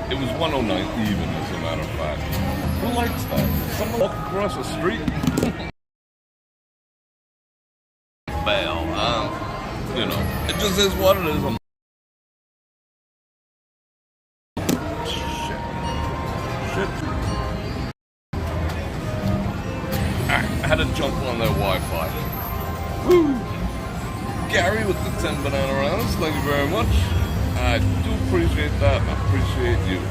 It was 109 even, as a matter of fact. Who likes that? Someone walk across the street? Bail. You know, it just is what it is. Shit. Alright, I had to jump on their Wi-Fi. Woo! Gary with the 10 banana rounds, thank you very much. I do appreciate that. I appreciate you.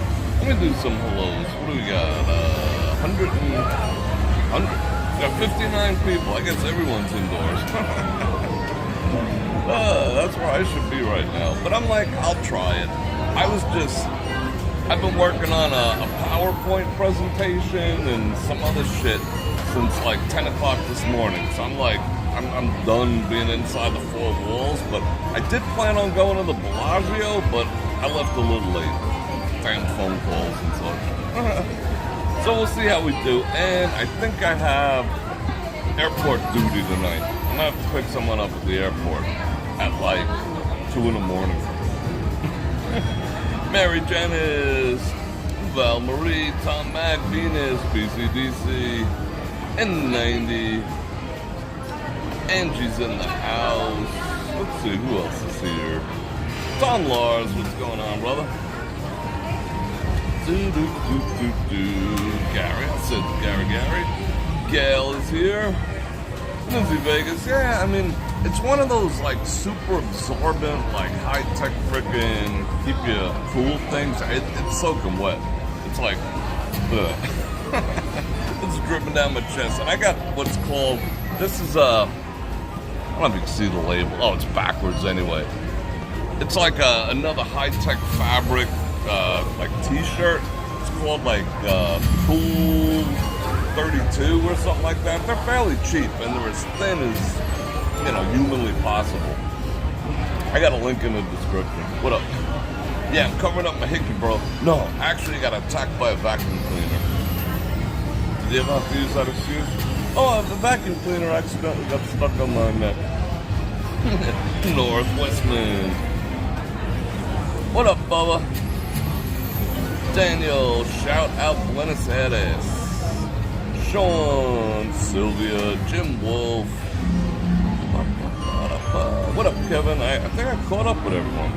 Let me do some hellos. What do we got? 100. We got 59 people. I guess everyone's indoors. That's where I should be right now. But I'm like, I'll try it. I've been working on a PowerPoint presentation and some other shit since like 10 o'clock this morning. So I'm like, I'm done being inside the four walls. But I did plan on going to the Bellagio, but I left a little late. Damn phone calls and such. So we'll see how we do. And I think I have airport duty tonight. I'm gonna have to pick someone up at the airport at like 2 in the morning. Mary Janice, Val Marie, Tom Mac, Venus, BCDC, N90, Angie's in the house. Let's see, who else is here? Tom Lars, what's going on, brother? Gary, I said Gary. Gail is here. Lindsay Vegas, yeah, I mean, it's one of those like super absorbent, like high-tech frickin' keep you cool things. It's soaking wet. It's like, it's dripping down my chest. And I got what's called, this is I don't know if you can see the label. Oh, it's backwards anyway. It's like another high-tech fabric, like t-shirt. It's called like Cool 32 or something like that. They're fairly cheap and they're as thin as, you know, humanly possible. I got a link in the description. What up? Yeah, I'm covering up my hickey, bro. No, actually got attacked by a vacuum cleaner. Did you ever have to use that excuse? Oh, the vacuum cleaner accidentally got stuck on my neck. Northwestman. What up, Bubba? Daniel, shout out Buenos Aires. Sean, Sylvia, Jim Wolf. What up, Kevin? I think I caught up with everyone.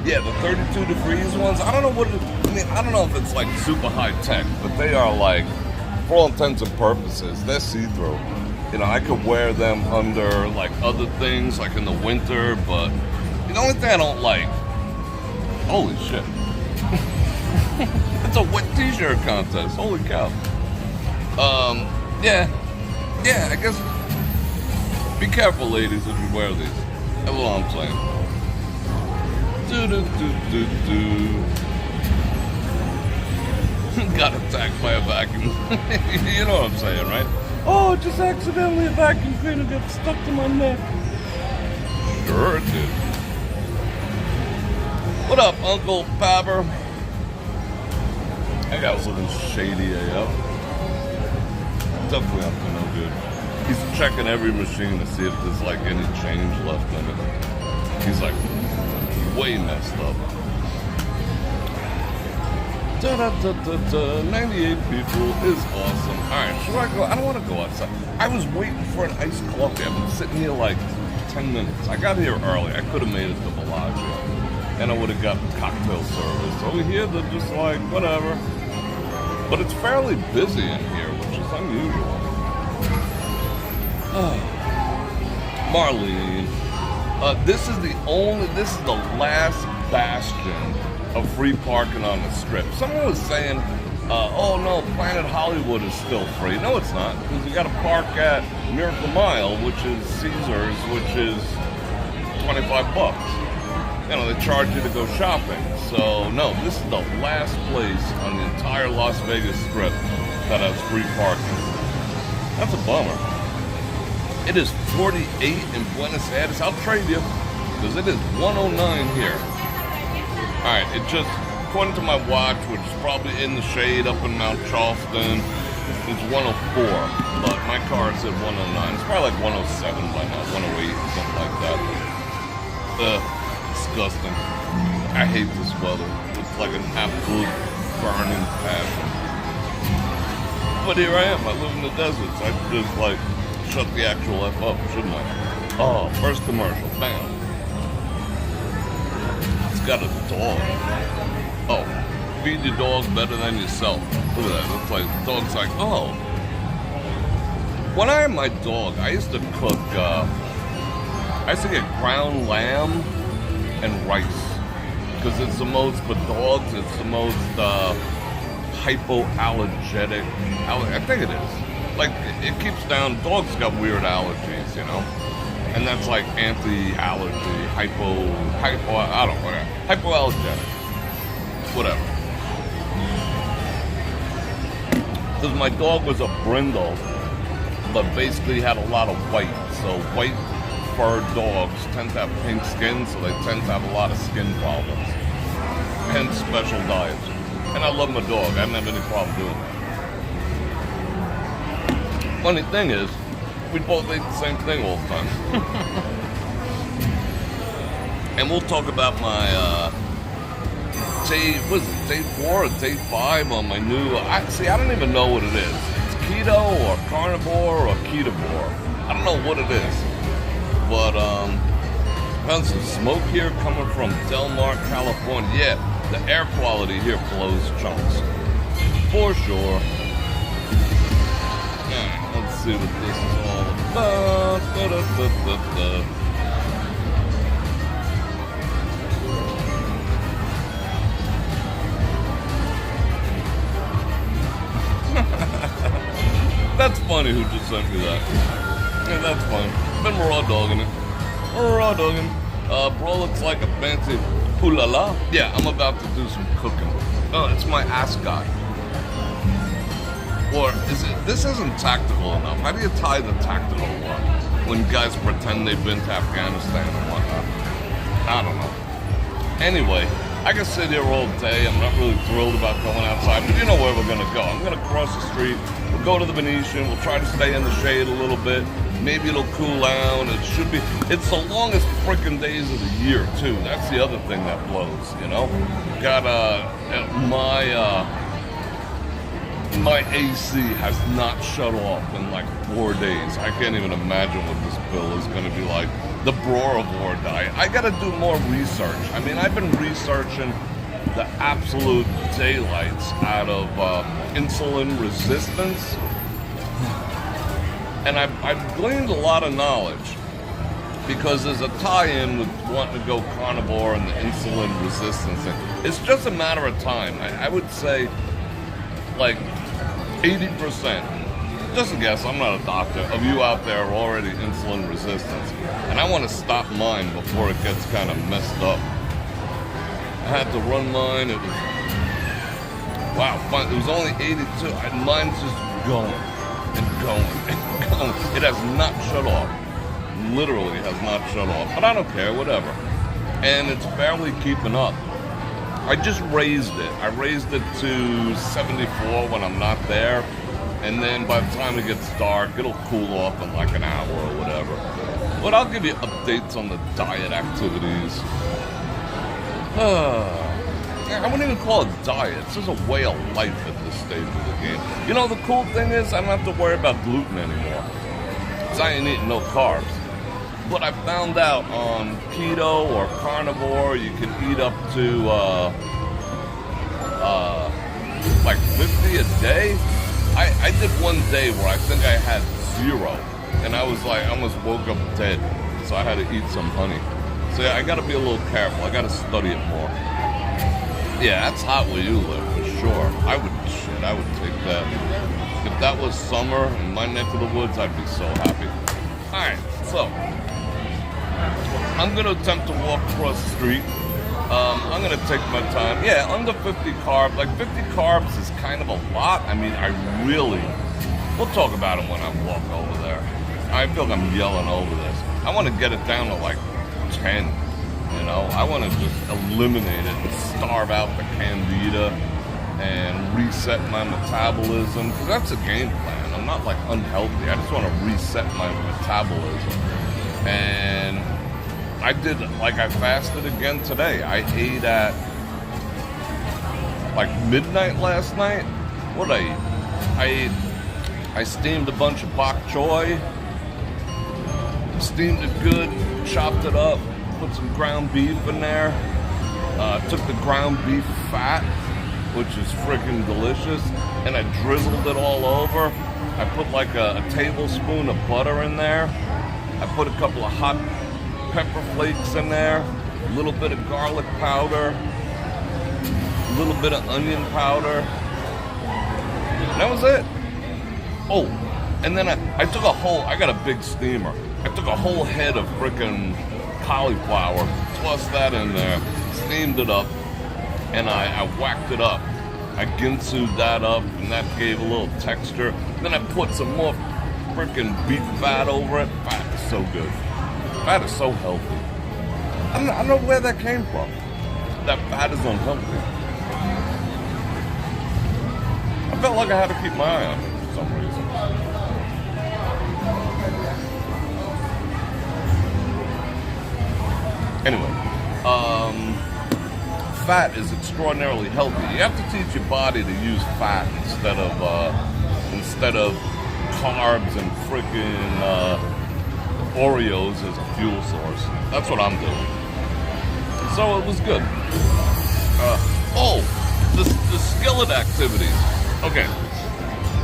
Yeah, the 32 degrees ones. I don't know what I don't know if it's like super high tech, but they are like, for all intents and purposes, they're see-through. You know, I could wear them under like other things, like in the winter, but the only thing I don't like, holy shit. It's a wet t-shirt contest. Holy cow. Yeah, I guess be careful, ladies, if you wear these. That's all I'm saying. Got attacked by a vacuum. You know what I'm saying, right? Oh, just accidentally a vacuum cleaner got stuck to my neck. Sure it did. What up, Uncle Pabber? That guy was looking shady AF. Definitely up to no good. He's checking every machine to see if there's like any change left in it. He's like way messed up. 98 people is awesome. Alright, should I go? I don't want to go outside. I was waiting for an iced coffee. I've been sitting here like 10 minutes. I got here early. I could have made it to Bellagio. And I would have got cocktail service. Over here, they're just like, whatever. But it's fairly busy in here, which is unusual. Marlene. This is the last bastion of free parking on the strip. Someone was saying, oh no, Planet Hollywood is still free. No, it's not, because you got to park at Miracle Mile, which is Caesars, which is $25. You know, they charge you to go shopping. So no, this is the last place on the entire Las Vegas Strip that has free parking. That's a bummer. It is 48 in Buenos Aires. I'll trade you, because it is 109 here. Alright, it just, according to my watch, which is probably in the shade up in Mount Charleston, it's 104. But my car said 109. It's probably like 107 by now, 108, something like that. Disgusting. I hate this weather. It's like an absolute burning passion. But here I am. I live in the desert, so I should just like shut the actual F up, shouldn't I? Oh, first commercial. Bam. It's got a dog. Oh, feed your dog better than yourself. Look at that. It's like the dog's like, oh. When I had my dog, I used to cook. I used to get ground lamb and rice. Because it's the most, for dogs, it's the most hypoallergenic. I think it is. Like, it keeps down, dogs got weird allergies, you know? And that's like anti-allergy, I don't know, hypoallergenic. Whatever. Because my dog was a brindle, but basically had a lot of white. So white fur dogs tend to have pink skin, so they tend to have a lot of skin problems. Hence special diets. And I love my dog. I didn't have any problem doing that. Funny thing is, we both ate the same thing all the time. And we'll talk about my day 4 or day 5 on my new, I don't even know what it is. It's keto or carnivore or ketovore. I don't know what it is. But, found some smoke here coming from Del Mar, California. Yeah, the air quality here blows chunks. For sure. Yeah, let's see what this is all about. That's funny who just sent me that. Yeah, that's fun. Been raw dogging it. Raw dogging. Bro looks like a fancy ooh la la. Yeah, I'm about to do some cooking. Oh, it's my ascot. Or is it, this isn't tactical enough. How do you tie the tactical one when guys pretend they've been to Afghanistan and whatnot? I don't know. Anyway, I can sit here all day. I'm not really thrilled about going outside, but you know where we're gonna go. I'm gonna cross the street. We'll go to the Venetian. We'll try to stay in the shade a little bit. Maybe it'll cool down. It should be. It's the longest freaking days of the year too. That's the other thing that blows. You know, got my AC has not shut off in like 4 days. I can't even imagine what this bill is going to be like. The Bror Fredrik diet. I got to do more research. I mean, I've been researching the absolute daylights out of insulin resistance. And I've gleaned a lot of knowledge because there's a tie-in with wanting to go carnivore and the insulin resistance thing. It's just a matter of time. I would say like 80%, just a guess, I'm not a doctor, of you out there are already insulin resistant. And I want to stop mine before it gets kind of messed up. I had to run mine. It was, wow, fun. It was only 82. And mine's just going and going and going. It has not shut off. Literally has not shut off. But I don't care, whatever. And it's barely keeping up. I just raised it. I raised it to 74 when I'm not there. And then by the time it gets dark, it'll cool off in like an hour or whatever. But I'll give you updates on the diet activities. I wouldn't even call it diet. It's just a way of life at this stage of the game. You know, the cool thing is I don't have to worry about gluten anymore. Because I ain't eating no carbs. But I found out on keto or carnivore, you can eat up to like 50 a day. I did one day where I think I had 0. And I was like, I almost woke up dead. So I had to eat some honey. So yeah, I gotta be a little careful. I gotta study it more. Yeah, that's hot where you live, for sure. I would take that. If that was summer in my neck of the woods, I'd be so happy. Alright, so I'm going to attempt to walk across the street. I'm going to take my time. Yeah, under 50 carbs. Like 50 carbs is kind of a lot. I mean, we'll talk about it when I walk over there. I feel like I'm yelling over this. I want to get it down to like 10. You know, I want to just eliminate it and starve out the candida and reset my metabolism. Because that's a game plan. I'm not like unhealthy. I just want to reset my metabolism. And I fasted again today. I ate at like midnight last night. What did I eat? I steamed a bunch of bok choy, steamed it good, chopped it up, put some ground beef in there, took the ground beef fat, which is freaking delicious, and I drizzled it all over. I put like a tablespoon of butter in there. I put a couple of hot pepper flakes in there, a little bit of garlic powder, a little bit of onion powder. And that was it. Oh, and then I took I got a big steamer. I took a whole head of frickin' cauliflower, tossed that in there, steamed it up, and I whacked it up. I ginsued that up, and that gave a little texture. Then I put some more frickin' beef fat over it. Fat is so good. Fat is so healthy. I don't know where that came from. That fat is unhealthy. I felt like I had to keep my eye on it for some reason. Anyway, fat is extraordinarily healthy. You have to teach your body to use fat instead of carbs and freaking Oreos as a fuel source. That's what I'm doing. So it was good. The skillet activities. Okay.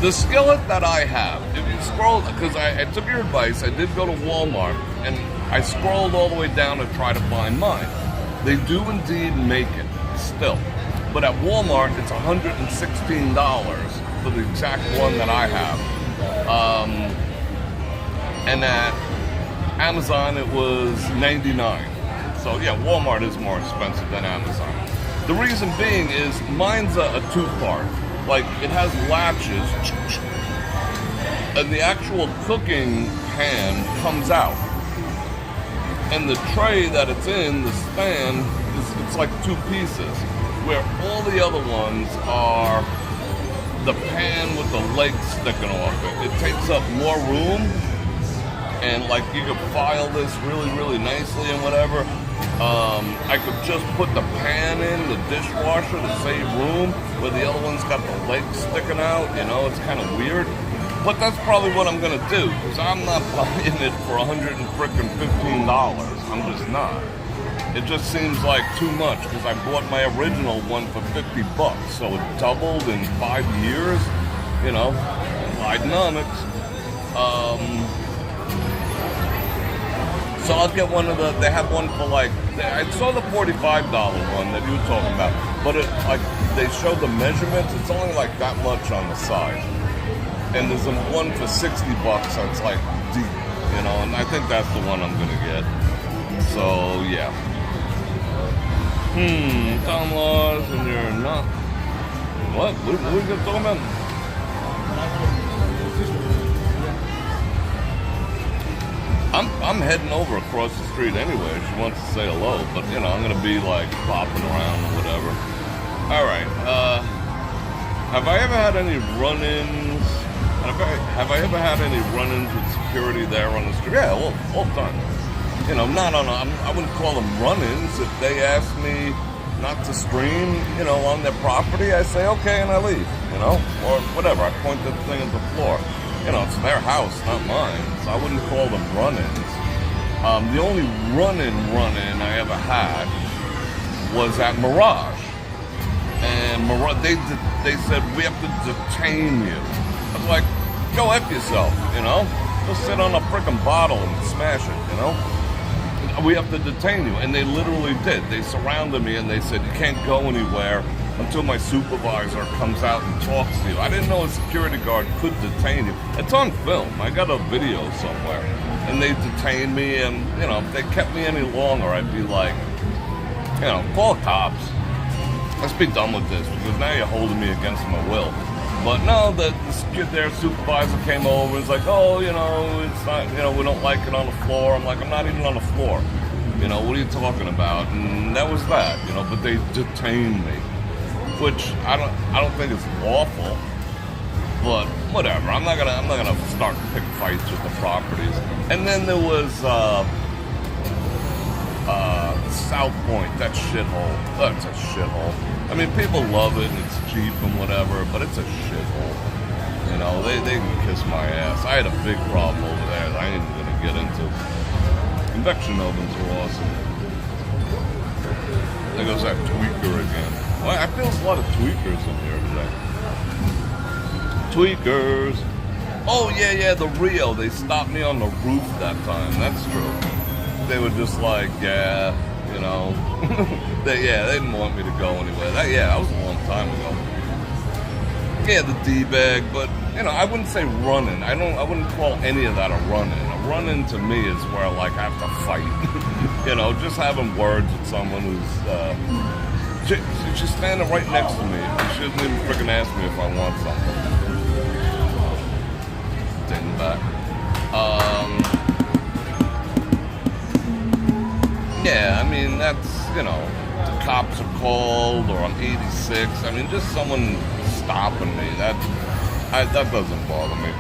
The skillet that I have, if you scroll, because I took your advice, I did go to Walmart, and I scrolled all the way down to try to find mine. They do indeed make it, still. But at Walmart, it's $116 for the exact one that I have. And at Amazon, it was $99. So yeah, Walmart is more expensive than Amazon. The reason being is mine's a two-part. Like, it has latches, and the actual cooking pan comes out. And the tray that it's in, the stand, it's like two pieces, where all the other ones are the pan with the legs sticking off it. It takes up more room, and like you could file this really, really nicely and whatever. I could just put the pan in the dishwasher to save room, where the other one's got the legs sticking out. You know, it's kind of weird. But that's probably what I'm gonna do, because I'm not buying it for $115. I'm just not. It just seems like too much, because I bought my original one for $50, so it doubled in 5 years. You know, Bidenomics. So I'll get one of the. They have one for like. I saw the $45 one that you were talking about, but it like they showed the measurements. It's only like that much on the side. And there's one for $60 that's like deep, you know, and I think that's the one I'm gonna get. So yeah. Tom Laws, and you're not. What? What are we gonna talk about? I'm heading over across the street anyway. She wants to say hello, but you know, I'm gonna be like bopping around or whatever. All right. Have I ever had any run-ins? Have I ever had any run-ins with security there on the street? Yeah, all the time. You know, not on I wouldn't call them run-ins. If they ask me not to stream, you know, on their property, I say okay and I leave, you know, or whatever. I point the thing at the floor. You know, it's their house, not mine, so I wouldn't call them run-ins. The only run-in I ever had was at Mirage. And they said, we have to detain you. I was like, go F yourself, you know? Go sit on a frickin' bottle and smash it, you know? We have to detain you. And they literally did. They surrounded me and they said, you can't go anywhere until my supervisor comes out and talks to you. I didn't know a security guard could detain you. It's on film. I got a video somewhere. And they detained me, and, you know, if they kept me any longer, I'd be like, you know, call cops. Let's be done with this, because now you're holding me against my will. But no, their supervisor came over and was like, oh, you know, it's not, you know, we don't like it on the floor. I'm like, I'm not even on the floor. You know, what are you talking about? And that was that, you know, but they detained me. Which I don't think is lawful, but whatever. I'm not gonna start pick fights with the properties. And then there was South Point, that shithole. That's a shithole. I mean, people love it and it's cheap and whatever, but it's a shithole. You know, they can kiss my ass. I had a big problem over there that I ain't even gonna get into. Convection ovens are awesome. There goes that tweaker again. Well, I feel there's a lot of tweakers in here today. Tweakers. Oh, yeah, the Rio. They stopped me on the roof that time. That's true. They were just like, yeah, you know. they didn't want me to go anywhere. That was a long time ago. Yeah, the D-bag, but, you know, I wouldn't say running. I wouldn't call any of that a run-in. A run-in to me is where, like, I have to fight. You know, just having words with someone who's, she's standing right next to me. She doesn't even freaking ask me if I want something. Dingbat. Yeah, I mean, that's, you know, the cops are called, or I'm 86. I mean, just someone stopping me. That doesn't bother me.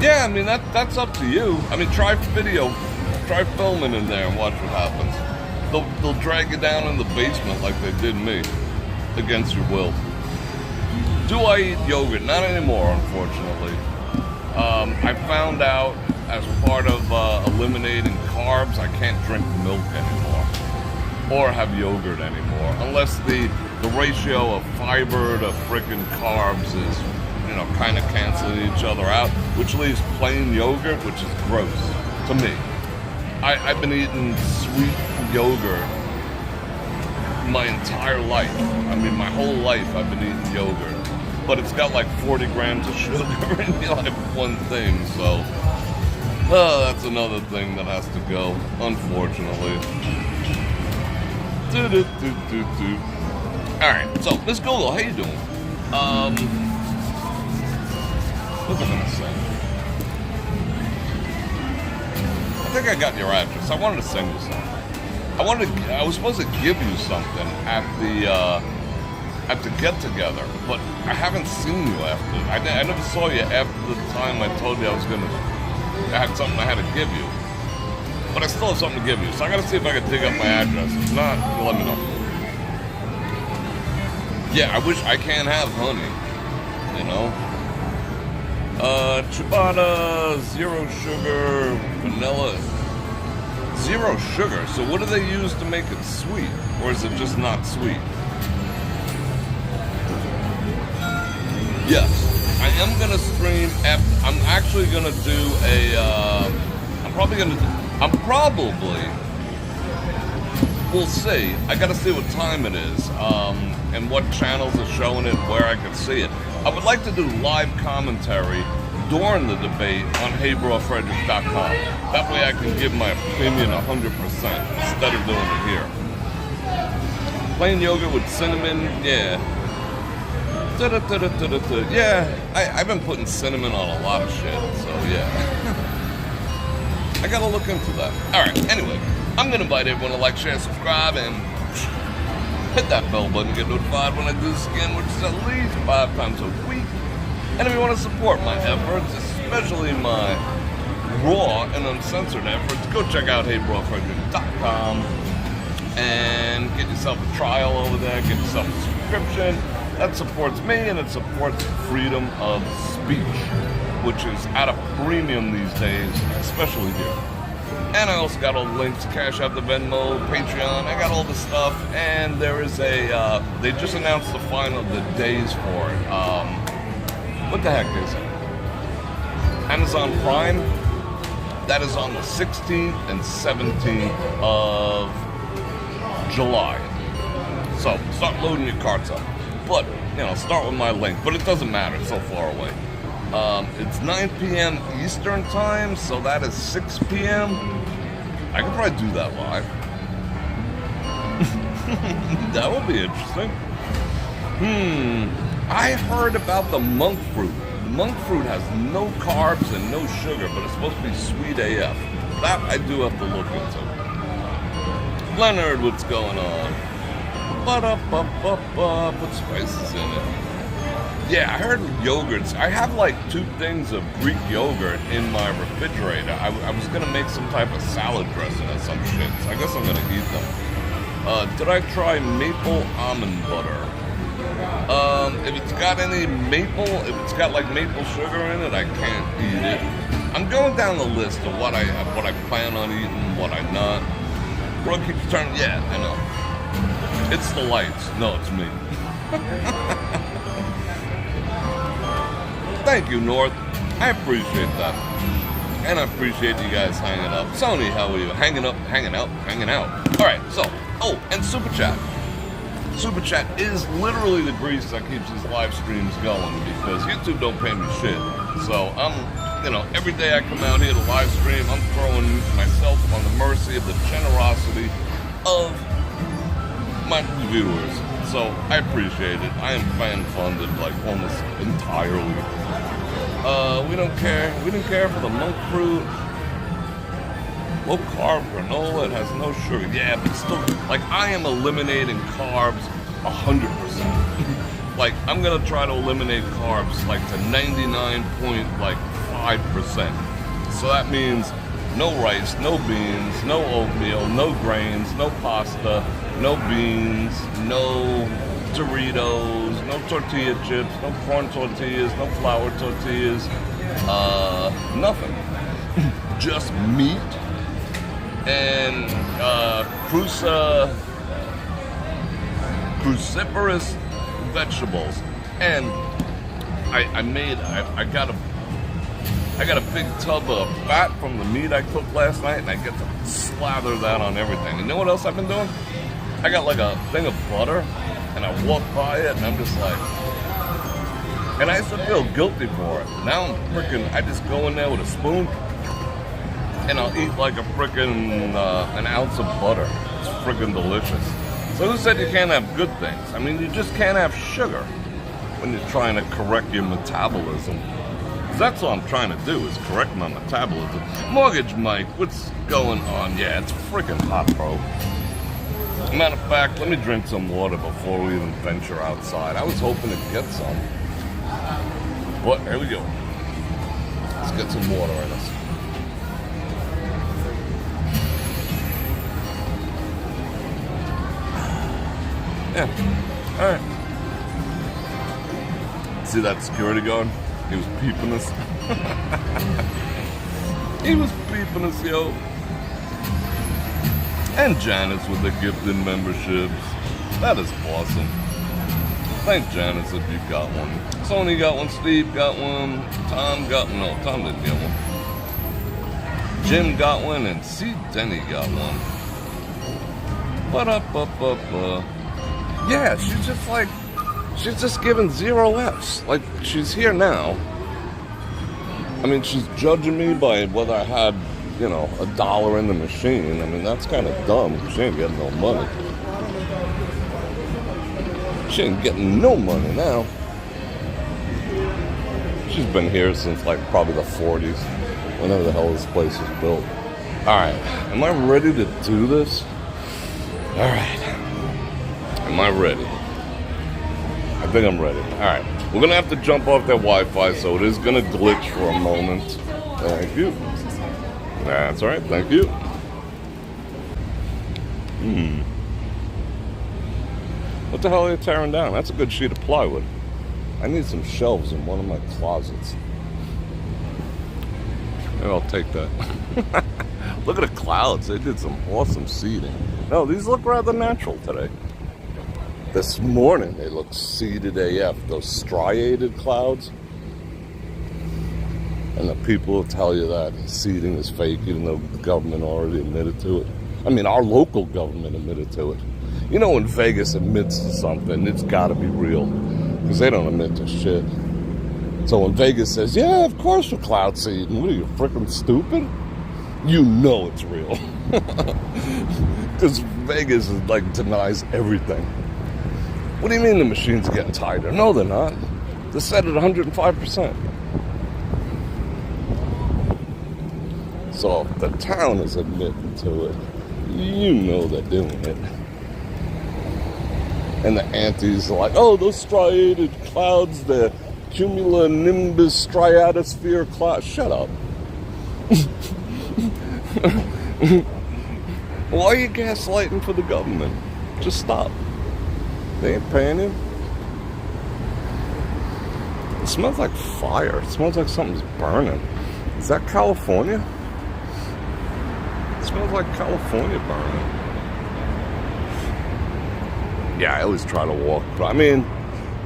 Yeah, I mean, that's up to you. I mean, try filming in there and watch what happens. They'll drag you down in the basement like they did me, against your will. Do I eat yogurt? Not anymore, unfortunately. I found out as part of eliminating carbs, I can't drink milk anymore or have yogurt anymore, unless the ratio of fiber to frickin' carbs is, you know, kind of canceling each other out, which leaves plain yogurt, which is gross to me. I've been eating sweet yogurt my entire life. I mean, my whole life I've been eating yogurt. But it's got like 40 grams of sugar in like one thing, so that's another thing that has to go, unfortunately. Alright, so Miss Google, how you doing? What was I gonna say? I think I got your address. I wanted to send you something. I was supposed to give you something at the get-together, but I haven't seen you after. I never saw you after the time I told you I had something I had to give you. But I still have something to give you, so I gotta see if I can dig up my address. If not, let me know. Yeah, I wish I can have honey, you know? Ciabatta, zero sugar, vanilla. Zero sugar, so what do they use to make it sweet? Or is it just not sweet? Yes, I am gonna stream. I'm actually gonna do we'll see. I gotta see what time it is, and what channels are showing it, where I can see it. I would like to do live commentary during the debate on brorfredrik.com. That way I can give my opinion 100% instead of doing it here. Plain yogurt with cinnamon, yeah. Yeah, I've been putting cinnamon on a lot of shit, so yeah. I gotta look into that. Alright, anyway, I'm gonna invite everyone to like, share, subscribe, and hit that bell button to get notified when I do this again, which is at least 5 times a week. And if you want to support my efforts, especially my raw and uncensored efforts, go check out brorfredrik.com and get yourself a trial over there, get yourself a subscription. That supports me and it supports freedom of speech, which is at a premium these days, especially here. And I also got all the links, Cash App, the Venmo, Patreon. I got all the stuff, and there is they just announced the days for it. What the heck is it? Amazon Prime. That is on the 16th and 17th of July. So start loading your carts up. But, you know, start with my link. But it doesn't matter, it's so far away. It's 9 p.m. Eastern time, so that is 6 p.m. I could probably do that live. That would be interesting. I heard about the monk fruit. The monk fruit has no carbs and no sugar, but it's supposed to be sweet AF. That I do have to look into. Leonard, what's going on? Put spices in it. Yeah, I heard yogurts. I have like 2 things of Greek yogurt in my refrigerator. I was gonna make some type of salad dressing or some shit, so I guess I'm gonna eat them. Did I try maple almond butter? If it's got any maple, if it's got like maple sugar in it, I can't eat it. I'm going down the list of what I plan on eating, what I'm not. Bro keeps turning. Yeah, I know. It's the lights. No, it's me. Thank you, North. I appreciate that. And I appreciate you guys hanging up. Sony, how are you? Hanging up, hanging out, hanging out. All right, so, and Super Chat. Super Chat is literally the grease that keeps these live streams going because YouTube don't pay me shit. So every day I come out here to live stream, I'm throwing myself on the mercy of the generosity of my viewers. So I appreciate it. I am fan funded like almost entirely. We don't care. We didn't care for the monk fruit. Low carb granola, it has no sugar. Yeah, but still, like I am eliminating carbs 100%. Like I'm gonna try to eliminate carbs like to 99.5%. So that means no rice, no beans, no oatmeal, no grains, no pasta, no beans, no Doritos, no tortilla chips, no corn tortillas, no flour tortillas, nothing. Just meat and cruciferous vegetables. And I got a big tub of fat from the meat I cooked last night, and I get to slather that on everything. You know what else I've been doing? I got like a thing of butter, and I walk by it, and I'm just like, and I used to feel guilty for it. Now I just go in there with a spoon, and I'll eat like a an ounce of butter. It's freaking delicious. So who said you can't have good things? I mean, you just can't have sugar when you're trying to correct your metabolism. That's all I'm trying to do is correct my metabolism. Mortgage Mike, what's going on? Yeah, it's freaking hot, bro. Matter of fact, let me drink some water before we even venture outside. I was hoping to get some. But here we go. Let's get some water in us. Yeah, alright. See that security guard? He was peeping us. He was peeping us, yo. And Janice with the gifted memberships. That is awesome. Thank Janice if you got one. Sony got one, Steve got one, Tom got one. No, Tom didn't get one. Jim got one, and C. Denny got one. Yeah, she's just giving 0 Fs. Like, she's here now. I mean, she's judging me by whether I had, $1 in the machine. I mean, that's kind of dumb. She ain't getting no money. She ain't getting no money now. She's been here since, like, probably the 40s. Whenever the hell this place was built. Alright, am I ready to do this? Alright. Am I ready? I think I'm ready. Alright. We're going to have to jump off that Wi-Fi, so it is going to glitch for a moment. Thank you. That's alright. Thank you. What the hell are you tearing down? That's a good sheet of plywood. I need some shelves in one of my closets. Maybe I'll take that. Look at the clouds. They did some awesome seeding. No, these look rather natural today. This morning, they look seeded AF. Those striated clouds. And the people will tell you that seeding is fake, even though the government already admitted to it. I mean, our local government admitted to it. You know, when Vegas admits to something, it's got to be real. Because they don't admit to shit. So when Vegas says, yeah, of course we're cloud seeding. What are you, freaking stupid? You know it's real. Because Vegas is, like, denies everything. What do you mean the machines are getting tighter? No, they're not. They're set at 105%. So if the town is admitting to it, you know they're doing it. And the antis are like, oh, those striated clouds, the cumulonimbus striatosphere cloud. Shut up. Why are you gaslighting for the government? Just stop. They ain't paying you. It smells like fire. It smells like something's burning. Is that California? It smells like California burning. Yeah, I always try to walk, but I mean,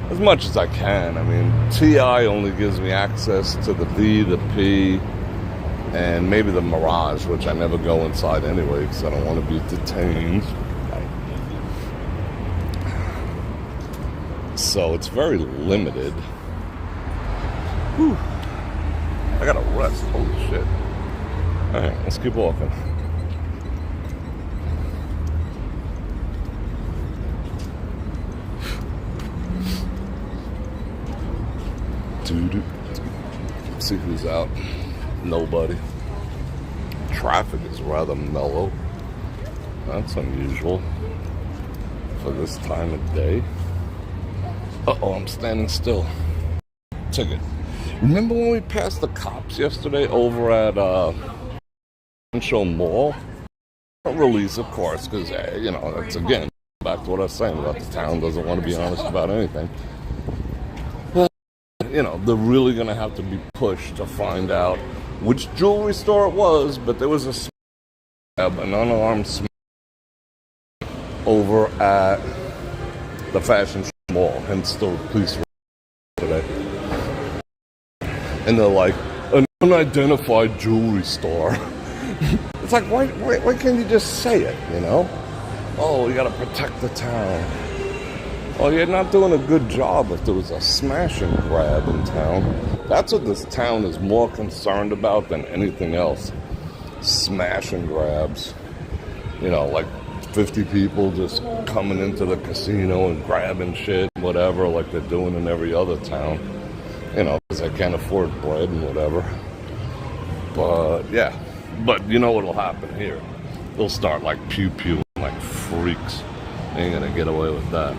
as much as I can. I mean, TI only gives me access to the V, the P, and maybe the Mirage, which I never go inside anyway because I don't want to be detained. So it's very limited. Whew. I gotta rest. Holy shit. Alright, let's keep walking. See who's out. Nobody. Traffic is rather mellow. That's unusual for this time of day. Uh-oh, I'm standing still. Ticket. Remember when we passed the cops yesterday over at Show Mall? Don't release, of course, because, you know, that's again back to what I was saying about the town doesn't want to be honest about anything. You know, they're really going to have to be pushed to find out which jewelry store it was, but there was an unarmed smash over at the Fashion Mall, hence the police today. And they're like, an unidentified jewelry store. It's like, why can't you just say it, you know? Oh, you got to protect the town. Well, you're not doing a good job if there was a smash and grab in town. That's what this town is more concerned about than anything else. Smash and grabs. You know, like 50 people just coming into the casino and grabbing shit, whatever, like they're doing in every other town. You know, because they can't afford bread and whatever. But, yeah. But you know what'll happen here? They'll start like pew-pewing like freaks. They ain't gonna get away with that.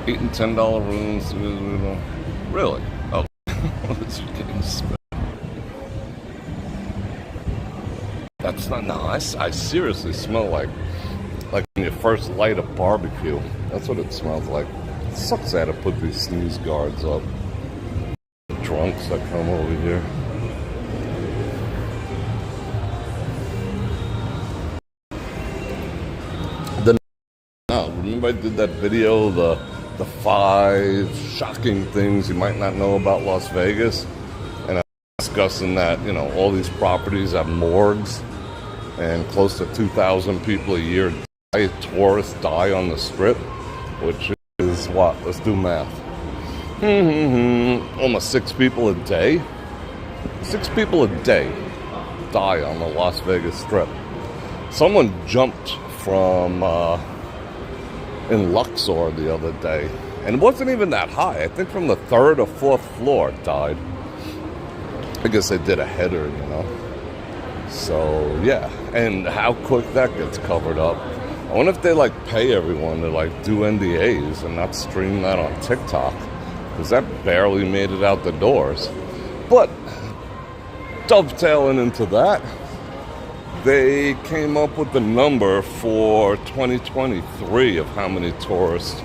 $8 and $10 rooms. Really? Oh, this is getting spent. That's not. No, I seriously smell like when you first light a barbecue. That's what it smells like. It sucks I had to put these sneeze guards up. The drunks that come over here. Remember I did that video, the 5 shocking things you might not know about Las Vegas, and I'm discussing that, you know, all these properties have morgues, and close to 2,000 people a year die, tourists die on the Strip, which is what? Let's do math. Almost 6 people a day. 6 people a day die on the Las Vegas Strip. Someone jumped from in Luxor the other day, and it wasn't even that high. I think from the 3rd or 4th floor died. I guess they did a header, you know. So yeah, and how quick that gets covered up. I wonder if they like pay everyone to like do NDAs and not stream that on TikTok, because that barely made it out the doors. But dovetailing into that, they came up with the number for 2023 of how many tourists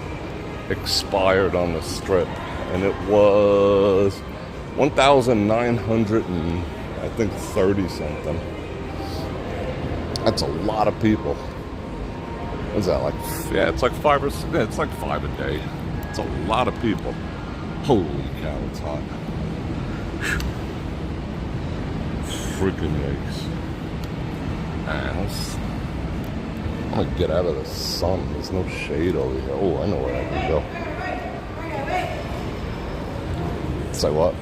expired on the Strip, and it was 1,900 and I think 30 something. That's a lot of people. What's that like? Yeah, it's like 5 or 6. Yeah, it's like 5 a day. It's a lot of people. Holy cow, it's hot. Freaking yikes. I'm gonna get out of the sun. There's no shade over here. Oh, I know where I can go. Say what?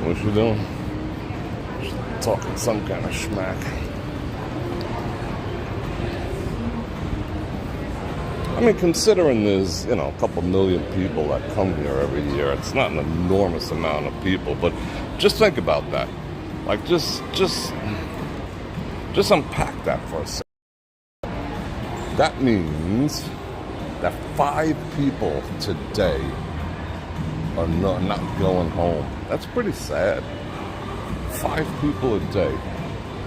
What you doing? Just talking some kind of schmack. I mean, considering there's, you know, a couple million people that come here every year, it's not an enormous amount of people, but just think about that. Like, just unpack that for a second. That means that 5 people today are not going home. That's pretty sad. 5 people a day.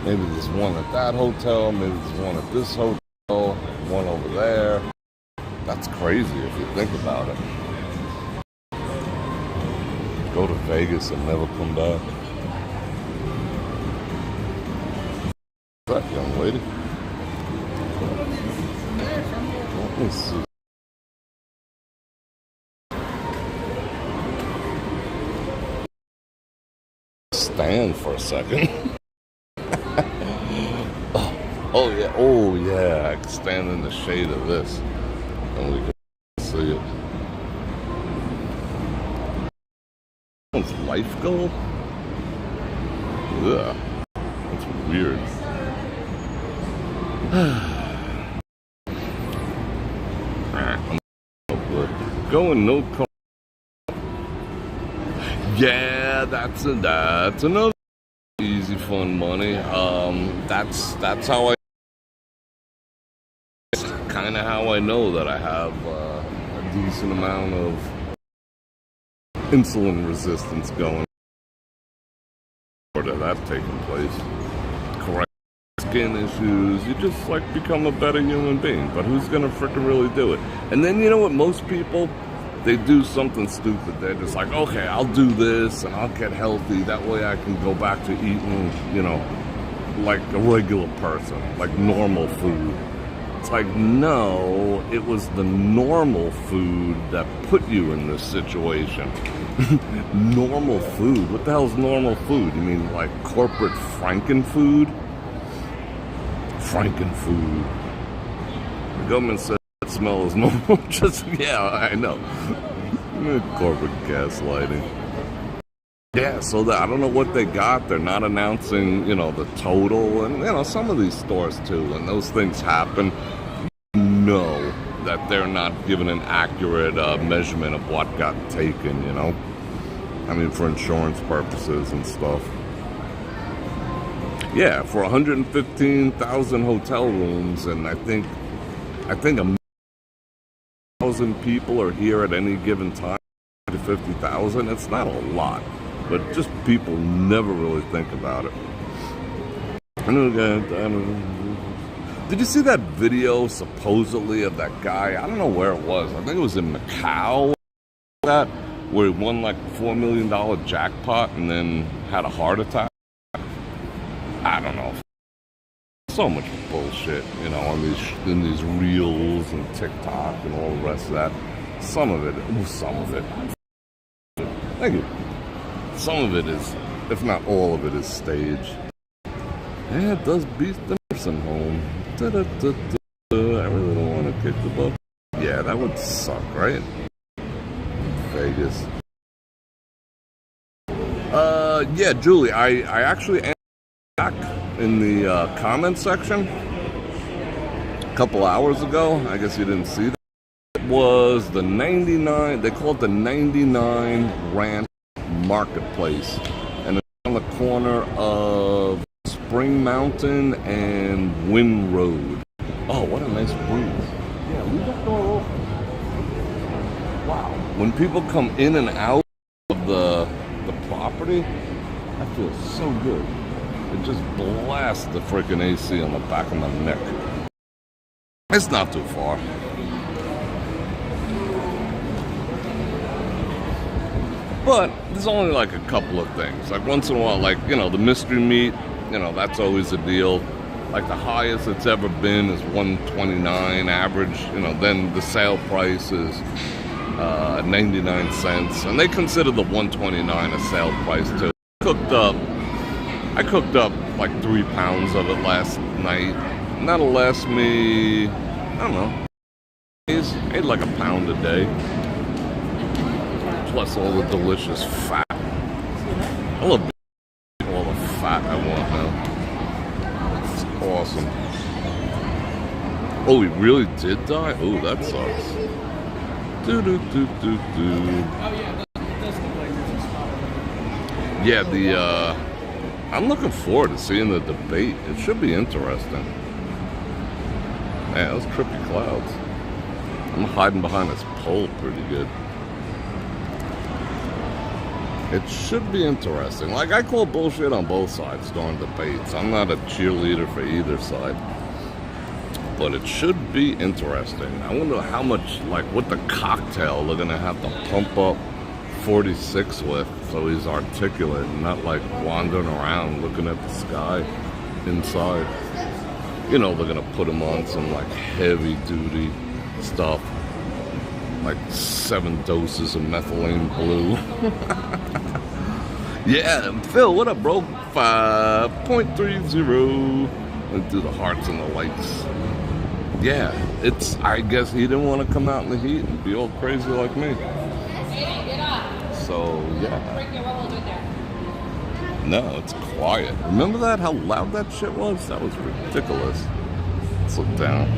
Maybe there's one at that hotel, maybe there's one at this hotel, one over there. That's crazy if you think about it. Go to Vegas and never come back. That young lady. Let me see. Stand for a second. Oh yeah, I can stand in the shade of this and we can see it. Someone's life goal? Yeah, that's weird. Going no car. Yeah, that's another easy fun money. That's how kind of how I know that I have a decent amount of insulin resistance going. Or that taking place. Correct skin issues. You just like become a better human being. But who's gonna frickin' really do it? And then you know what? Most people, they do something stupid. They're just like, okay, I'll do this and I'll get healthy. That way I can go back to eating, you know, like a regular person, like normal food. It's like, no, it was the normal food that put you in this situation. Normal food? What the hell's normal food? You mean like corporate frankenfood? Frankenfood. The government said that smell is normal. Just, yeah, I know. Corporate gaslighting. Yeah, so that, I don't know what they got. They're not announcing, you know, the total. And, you know, some of these stores, too, when those things happen, you know that they're not giving an accurate measurement of what got taken, you know? I mean, for insurance purposes and stuff. Yeah, for 115,000 hotel rooms, and I think 1,000 people are here at any given time. 50,000. It's not a lot, but just people never really think about it. Did you see that video supposedly of that guy? I don't know where it was. I think it was in Macau. That where he won like a $4 million jackpot and then had a heart attack. I don't know. So much bullshit, you know, on in these reels and TikTok and all the rest of that. Some of it. Thank you. Some of it is, if not all of it, is staged. Yeah, it does beat the nursing home. I really don't want to kick the butt. Yeah, that would suck, right? Vegas. Yeah, Julie, I actually answered back in the comment section a couple hours ago. I guess you didn't see that. It was the 99, they call it the 99 Ranch Marketplace. And it's on the corner of Spring Mountain and Wind Road. Oh, what a nice breeze. Yeah, leave that door open. Wow. When people come in and out of the property, that feels so good. It just blasts the freaking AC on the back of my neck. It's not too far. But there's only like a couple of things. Like once in a while, like, you know, the mystery meat, you know, that's always a deal. Like the highest it's ever been is $129 average. You know, then the sale price is 99 cents. And they consider the $129 a sale price too. I cooked up like 3 pounds of it last night. And that'll last me, I don't know, I ate like a pound a day. Plus all the delicious fat. I love all the fat I want now. It's awesome. Oh, he really did die? Oh, that sucks. Do do do do do. Oh yeah, it does look like there's a spot over there. Yeah, I'm looking forward to seeing the debate. It should be interesting. Man, those trippy clouds. I'm hiding behind this pole pretty good. It should be interesting. Like, I call bullshit on both sides during debates. I'm not a cheerleader for either side. But it should be interesting. I wonder how much, like, what the cocktail they're gonna have to pump up 46 with so he's articulate and not, like, wandering around looking at the sky inside. You know, they're gonna put him on some, like, heavy-duty stuff. Like 7 doses of methylene blue. Yeah, Phil, what up, bro? 5.30. Let's do the hearts and the likes. Yeah, I guess he didn't want to come out in the heat and be all crazy like me. So, yeah. No, it's quiet. Remember that? How loud that shit was? That was ridiculous. Let's look down.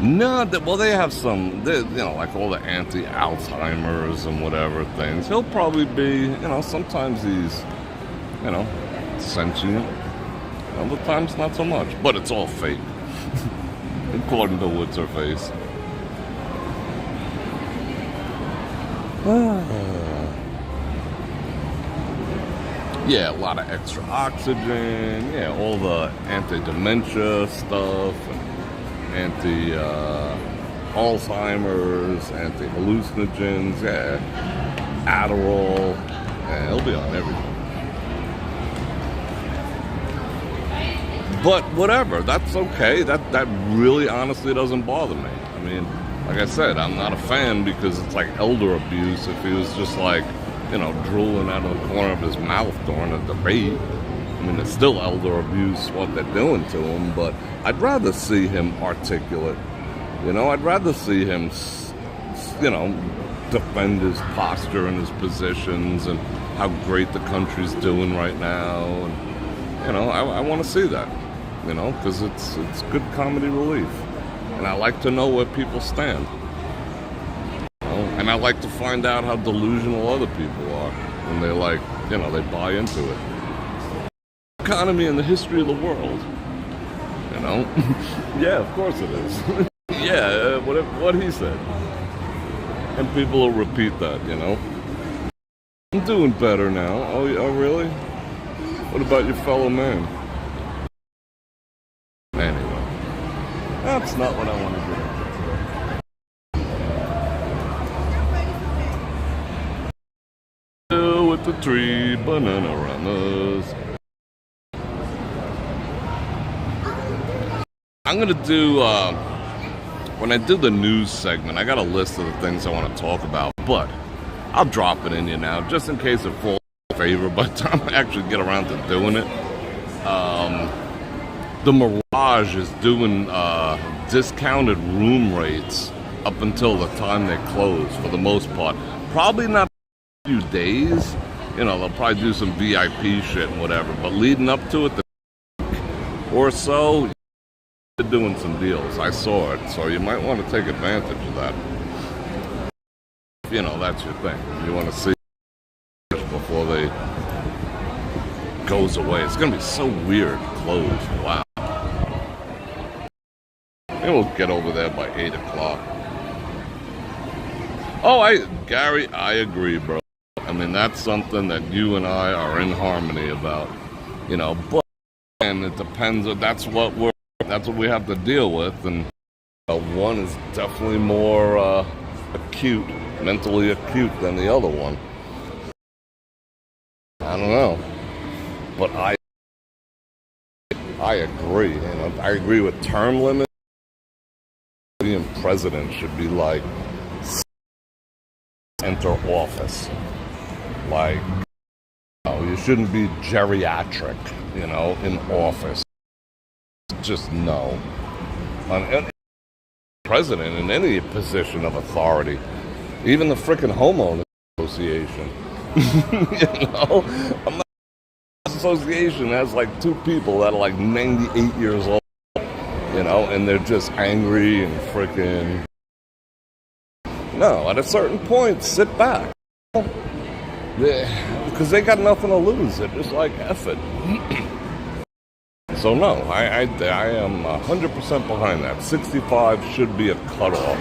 No, well, they have some, you know, like all the anti-Alzheimer's and whatever things. He'll probably be, you know, sometimes he's, you know, sentient. Other times, not so much. But it's all fake, according to what's her face. Yeah, a lot of extra oxygen. Yeah, all the anti-dementia stuff. Anti-Alzheimer's, anti-hallucinogens, yeah, Adderall, yeah, he'll be on everything. But whatever, that's okay. That really honestly doesn't bother me. I mean, like I said, I'm not a fan because it's like elder abuse. If he was just like, you know, drooling out of the corner of his mouth during a debate, I mean, it's still elder abuse what they're doing to him, but I'd rather see him articulate. You know, I'd rather see him, you know, defend his posture and his positions and how great the country's doing right now. And, you know, I want to see that, you know, because it's good comedy relief. And I like to know where people stand. You know? And I like to find out how delusional other people are when they, like, you know, they buy into it. Economy and the history of the world, you know. Yeah, of course it is. Yeah, what he said, and people will repeat that, you know. I'm doing better now. Oh really? What about your fellow man? Anyway, that's not what I want to do. With the tree, banana runners. I'm going to do, when I do the news segment, I got a list of the things I want to talk about, but I'll drop it in you now, just in case it falls in favor by the time I actually get around to doing it. The Mirage is doing discounted room rates up until the time they close, for the most part. Probably not a few days. You know, they'll probably do some VIP shit and whatever, but leading up to it, the or so, doing some deals. I saw it, so you might want to take advantage of that. You know, that's your thing. You want to see before they goes away. It's gonna be so weird closed. Wow. And we'll get over there by 8 o'clock. Oh, Gary, I agree, bro. I mean, that's something that you and I are in harmony about. You know, but and it depends. That's what we have to deal with, and one is definitely more acute, mentally acute than the other one. I don't know, but I agree. You know, I agree with term limits. Being president should be like enter office. Like, you shouldn't be geriatric, you know, in office. Just no. And president in any position of authority Even the frickin' homeowners association. You know? Association has like 2 people that are like 98 years old, you know, and they're just angry and frickin'. No, at a certain point, sit back. Because they got nothing to lose. They're just like, F it. So no, I am 100% behind that. 65 should be a cutoff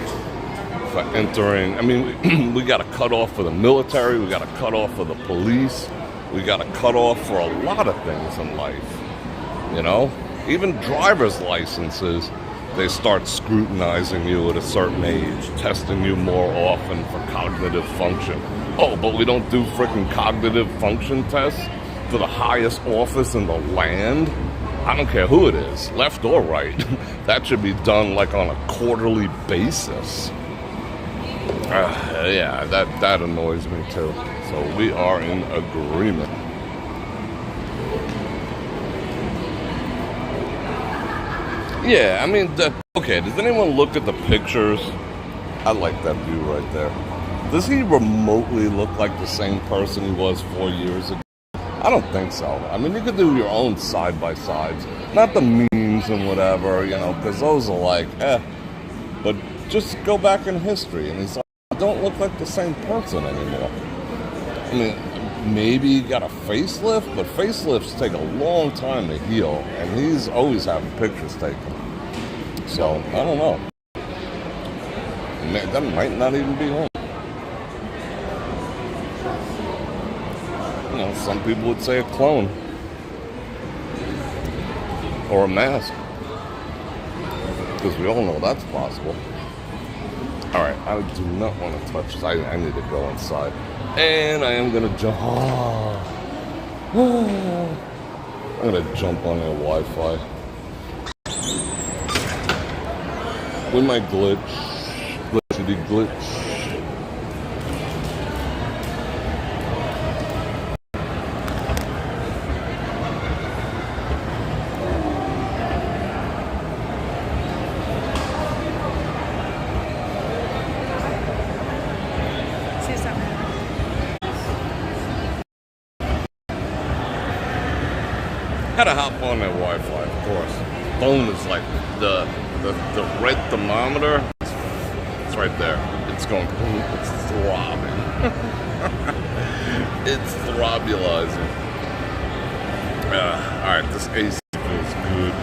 for entering. I mean, we got a cutoff for the military. We got a cutoff for the police. We got a cutoff for a lot of things in life. You know, even driver's licenses, they start scrutinizing you at a certain age, testing you more often for cognitive function. Oh, but we don't do freaking cognitive function tests for the highest office in the land? I don't care who it is, left or right. That should be done like on a quarterly basis. Yeah, that annoys me too. So we are in agreement. Yeah, I mean, okay, does anyone look at the pictures? I like that view right there. Does he remotely look like the same person he was 4 years ago? I don't think so. I mean, you could do your own side-by-sides. Not the memes and whatever, you know, because those are like, But just go back in history, and he's like, I don't look like the same person anymore. I mean, maybe he got a facelift, but facelifts take a long time to heal, and he's always having pictures taken. So, I don't know. That might not even be him. You know, some people would say a clone. Or a mask. Because we all know that's possible. Alright, I do not want to touch this. I need to go inside. And I am going to jump. I'm going to jump on their Wi-Fi. With my glitchity glitch. Had to hop on that Wi-Fi, of course. Phone is like the red thermometer. It's right there. It's going. It's throbbing. It's throbbulizing. All right, this AC feels good.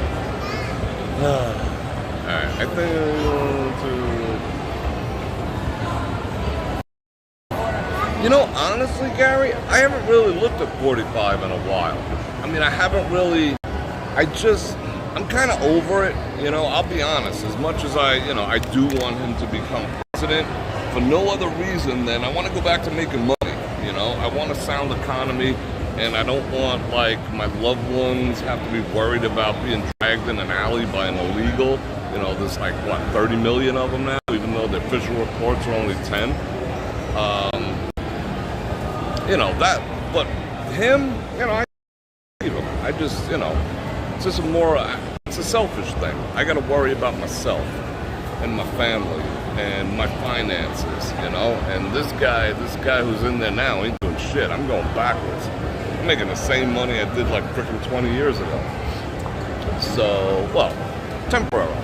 All right, I think I'm going to. You know, honestly, Gary, I haven't really looked at 45 in a while. I mean, I haven't really, I'm kind of over it, you know, I'll be honest, as much as I do want him to become president, for no other reason than I want to go back to making money, you know, I want a sound economy, and I don't want, like, my loved ones have to be worried about being dragged in an alley by an illegal, you know, there's like, 30 million of them now, even though the official reports are only 10, you know, that, but him, you know, I just, you know, it's just it's a selfish thing. I got to worry about myself and my family and my finances, you know, and this guy who's in there now ain't doing shit. I'm going backwards. I'm making the same money I did like freaking 20 years ago. So, well, temporarily.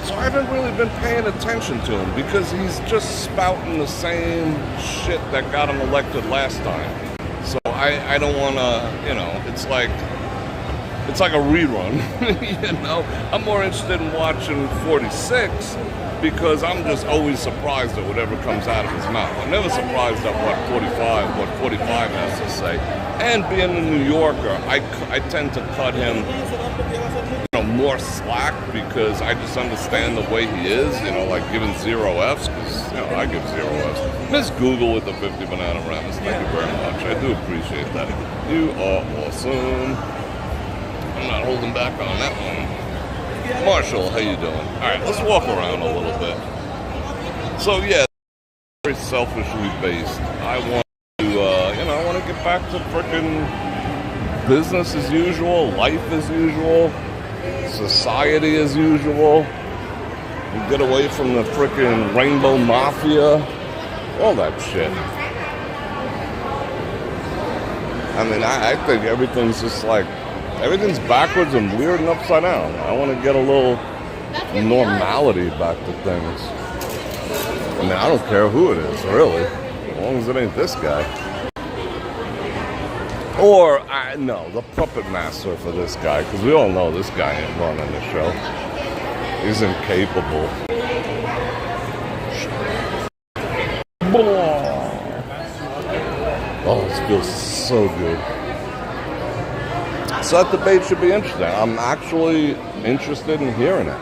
So I haven't really been paying attention to him because he's just spouting the same shit that got him elected last time. So I don't want to, you know, it's like a rerun, you know. I'm more interested in watching 46 because I'm just always surprised at whatever comes out of his mouth. I'm never surprised at what 45 has to say. And being a New Yorker, I tend to cut him, you know, more slack because I just understand the way he is, you know, like giving 0 Fs, because, you know, I give 0 Fs. Miss Google with the 50 banana rammers, thank you very much. I do appreciate that. You are awesome. I'm not holding back on that one. Marshall, how you doing? All right, let's walk around a little bit. So, yeah, very selfishly based. I want to, you know, I want to get back to frickin' business as usual, life as usual, society as usual. You get away from the freaking Rainbow Mafia, all that shit. I mean, I think everything's just like, everything's backwards and weird and upside down. I want to get a little normality back to things. I mean, I don't care who it is, really, as long as it ain't this guy. Or, no, the puppet master for this guy, because we all know this guy ain't running the show. He's incapable. Oh, this feels so good. So that debate should be interesting. I'm actually interested in hearing it.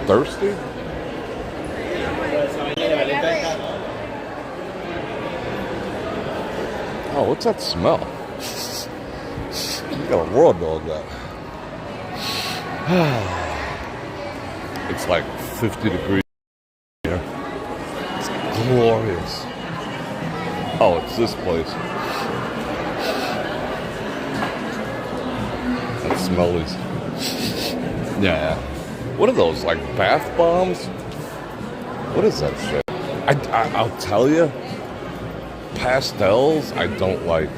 Thirsty? Oh, what's that smell? You got a raw dog that. It's like 50 degrees here. It's glorious. Oh, it's this place. That smellies. Yeah. What are those, like bath bombs? What is that shit? I'll tell you, pastels I don't like.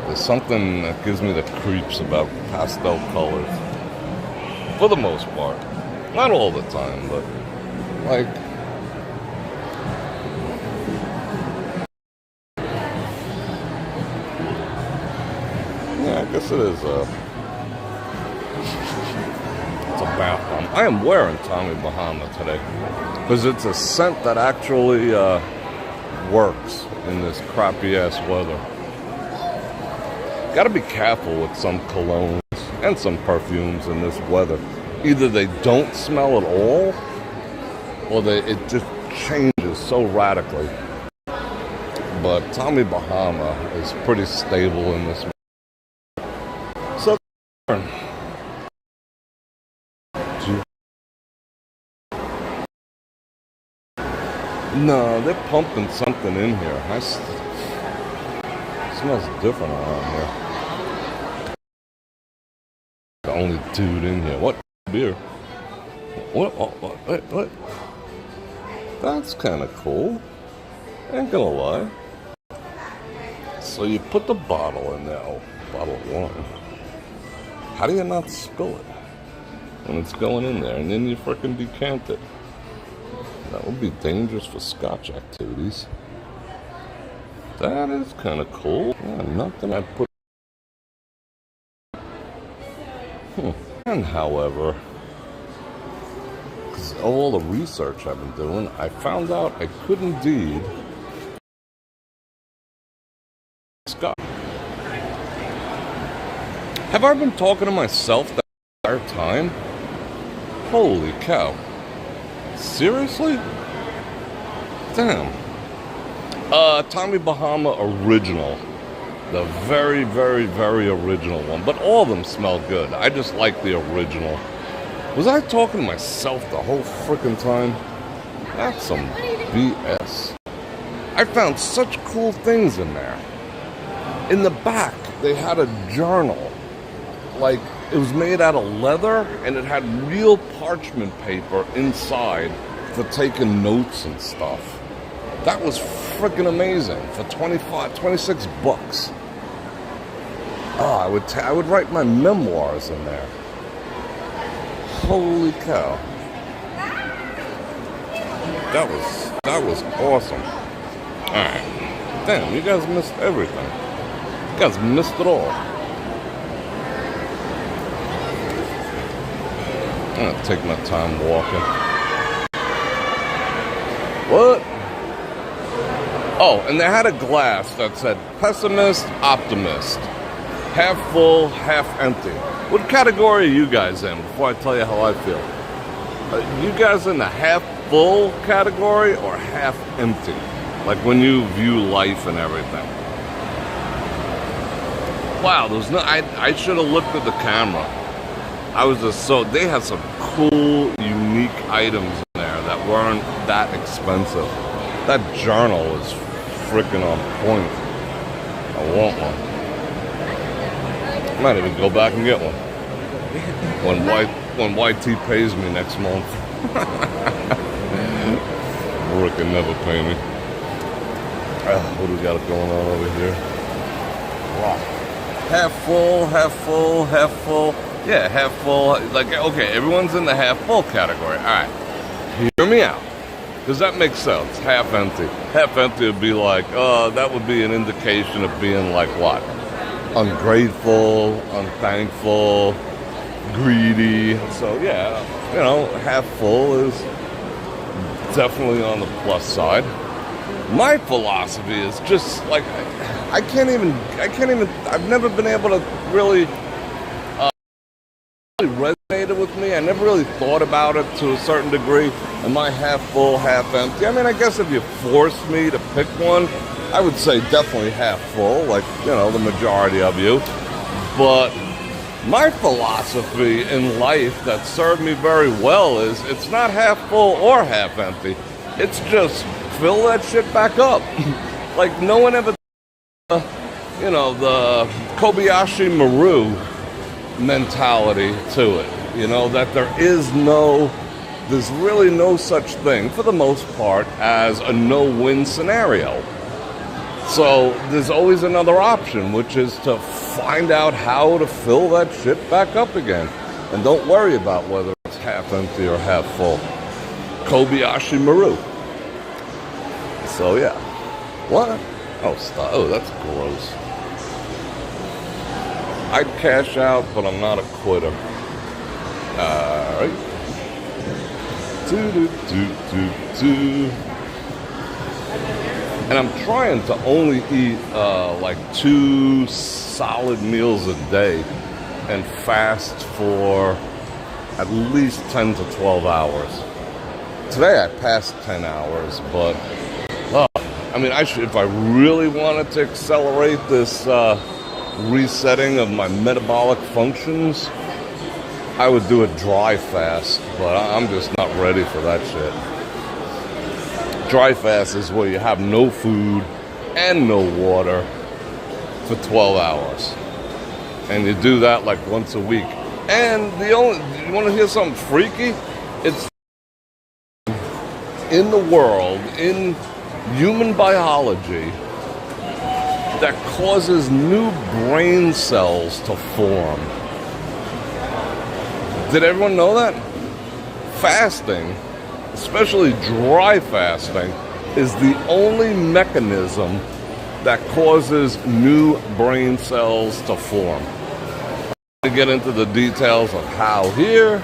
There's something that gives me the creeps about pastel colors. For the most part. Not all the time, but like... Yeah, I guess it is it's a bath bomb. I am wearing Tommy Bahama today because it's a scent that actually works in this crappy ass weather. Gotta be careful with some colognes and some perfumes in this weather. Either they don't smell at all, or it just changes so radically. But Tommy Bahama is pretty stable in this. So, no, they're pumping something in here. It smells different around here. The only dude in here. What beer? What? That's kind of cool. Ain't gonna lie. So you put the bottle in there. Oh, bottle of wine. How do you not spill it when it's going in there? And then you frickin' decant it. That would be dangerous for Scotch activities. That is kind of cool. Yeah, nothing I put. And however, because of all the research I've been doing, I found out I could indeed Scotch. Have I been talking to myself that entire time? Holy cow. Seriously? Damn. Tommy Bahama original. The very, very, very original one. But all of them smell good. I just like the original. Was I talking to myself the whole frickin' time? That's some BS. I found such cool things in there. In the back, they had a journal. Like, it was made out of leather, and it had real parchment paper inside for taking notes and stuff. That was freaking amazing for 26 bucks. Oh, I would write my memoirs in there. Holy cow. That was awesome. Alright. Damn, you guys missed everything. You guys missed it all. I'm gonna take my time walking. What? Oh, and they had a glass that said pessimist, optimist. Half full, half empty. What category are you guys in before I tell you how I feel? You guys in the half full category or half empty? Like when you view life and everything. Wow, there's no. I should have looked at the camera. I was just so. They had some cool, unique items in there that weren't that expensive. That journal is freaking on point. I want one. Might even go back and get one when YT pays me next month. Rick can never pay me. What do we got going on over here? Wow. Half full, half full, half full. Yeah, half full. Like, okay, everyone's in the half full category. All right, hear me out. Does that make sense? Half empty. Half empty would be like, that would be an indication of being like what? Ungrateful, unthankful, greedy. So yeah, half full is definitely on the plus side. My philosophy is just like, I've never been able to really resonated with me. I never really thought about it to a certain degree. Am I half full, half empty? I mean, I guess if you forced me to pick one, I would say definitely half full, like, the majority of you. But my philosophy in life that served me very well is it's not half full or half empty. It's just fill that shit back up. Like, no one ever, the Kobayashi Maru mentality to it. That there's really no such thing, for the most part, as a no-win scenario. So there's always another option, which is to find out how to fill that shit back up again. And don't worry about whether it's half empty or half full. Kobayashi Maru. So yeah. What? Oh, stop. Oh, that's gross. I'd cash out, but I'm not a quitter. Alright. And I'm trying to only eat like 2 solid meals a day and fast for at least 10 to 12 hours. Today I passed 10 hours, but if I really wanted to accelerate this resetting of my metabolic functions, I would do a dry fast, but I'm just not ready for that shit. Dry fast is where you have no food and no water for 12 hours. And you do that like once a week. And you want to hear something freaky? It's in the world, in human biology, that causes new brain cells to form. Did everyone know that? Fasting, especially dry fasting, is the only mechanism that causes new brain cells to form. To get into the details of how here,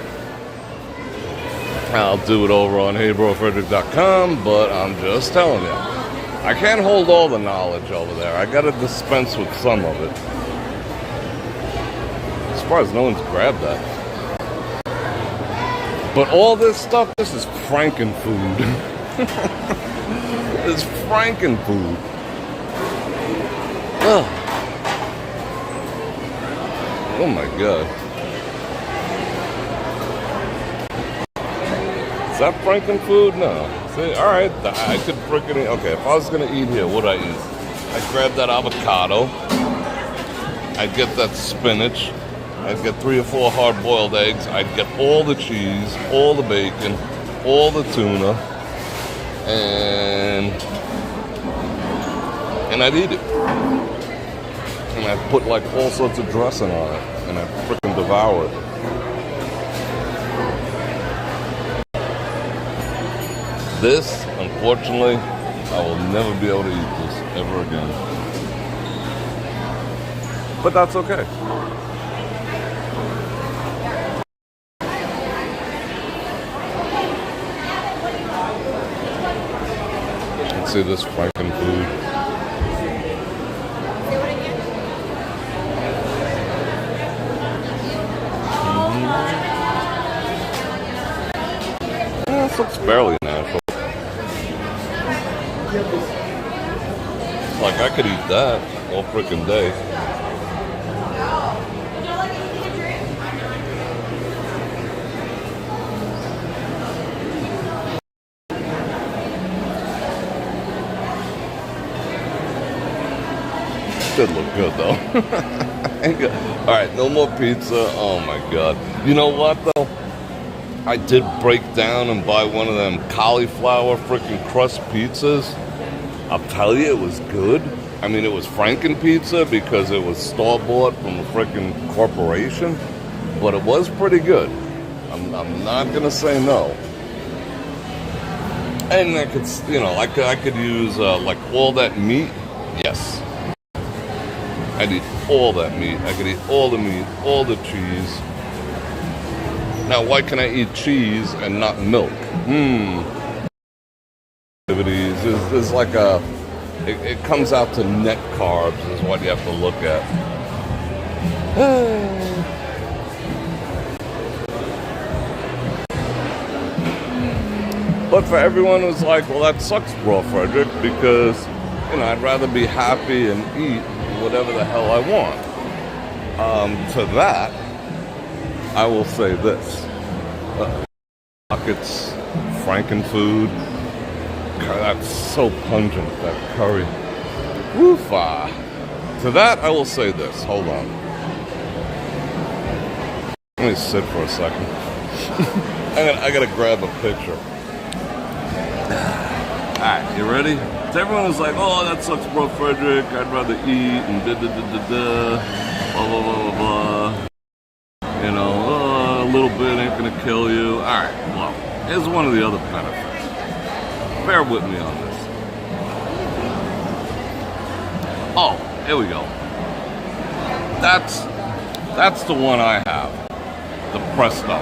I'll do it over on brorfredrik.com, but I'm just telling you, I can't hold all the knowledge over there. I gotta dispense with some of it. I'm surprised no one's grabbed that. But all this stuff, this is frankenfood. It's frankenfood. Ugh. Oh my God. Is that frankenfood? No. See, alright, I could freaking eat. Okay, if I was gonna eat here, what'd I eat? I'd grab that avocado. I'd get that spinach. I'd get 3 or 4 hard-boiled eggs. I'd get all the cheese, all the bacon, all the tuna, and I'd eat it. And I'd put like all sorts of dressing on it, and I'd freaking devour it. This, unfortunately, I will never be able to eat this ever again. But that's okay. See this frankenfood. Yeah, this looks fairly natural. Like I could eat that all freaking day. did look good though. All right, no more pizza. Oh my God. You know what though? I did break down and buy one of them cauliflower freaking crust pizzas. I'll tell you, it was good. I mean, it was Franken pizza because it was store-bought from a freaking corporation, but it was pretty good. I'm not gonna say no. And I could, you know, I could use like all that meat. Yes, I'd eat all that meat. I could eat all the meat, all the cheese. Now, why can I eat cheese and not milk? There's like a, it comes out to net carbs is what you have to look at. But for everyone who's like, well, that sucks, Bror Fredrik, because, you know, I'd rather be happy and eat whatever the hell I want. To that, I will say this. Pockets, Frankenfood. That's so pungent, that curry. Woofa. To that, I will say this. Hold on. Let me sit for a second. I gotta grab a picture. Alright, you ready? So everyone was like, oh, that sucks, Bror Fredrik. I'd rather eat and da-da-da-da-da. Blah, blah, blah, blah, blah. You know, a little bit ain't gonna kill you. Alright, well, here's one of the other benefits. Bear with me on this. Oh, here we go. That's the one I have. The Presto.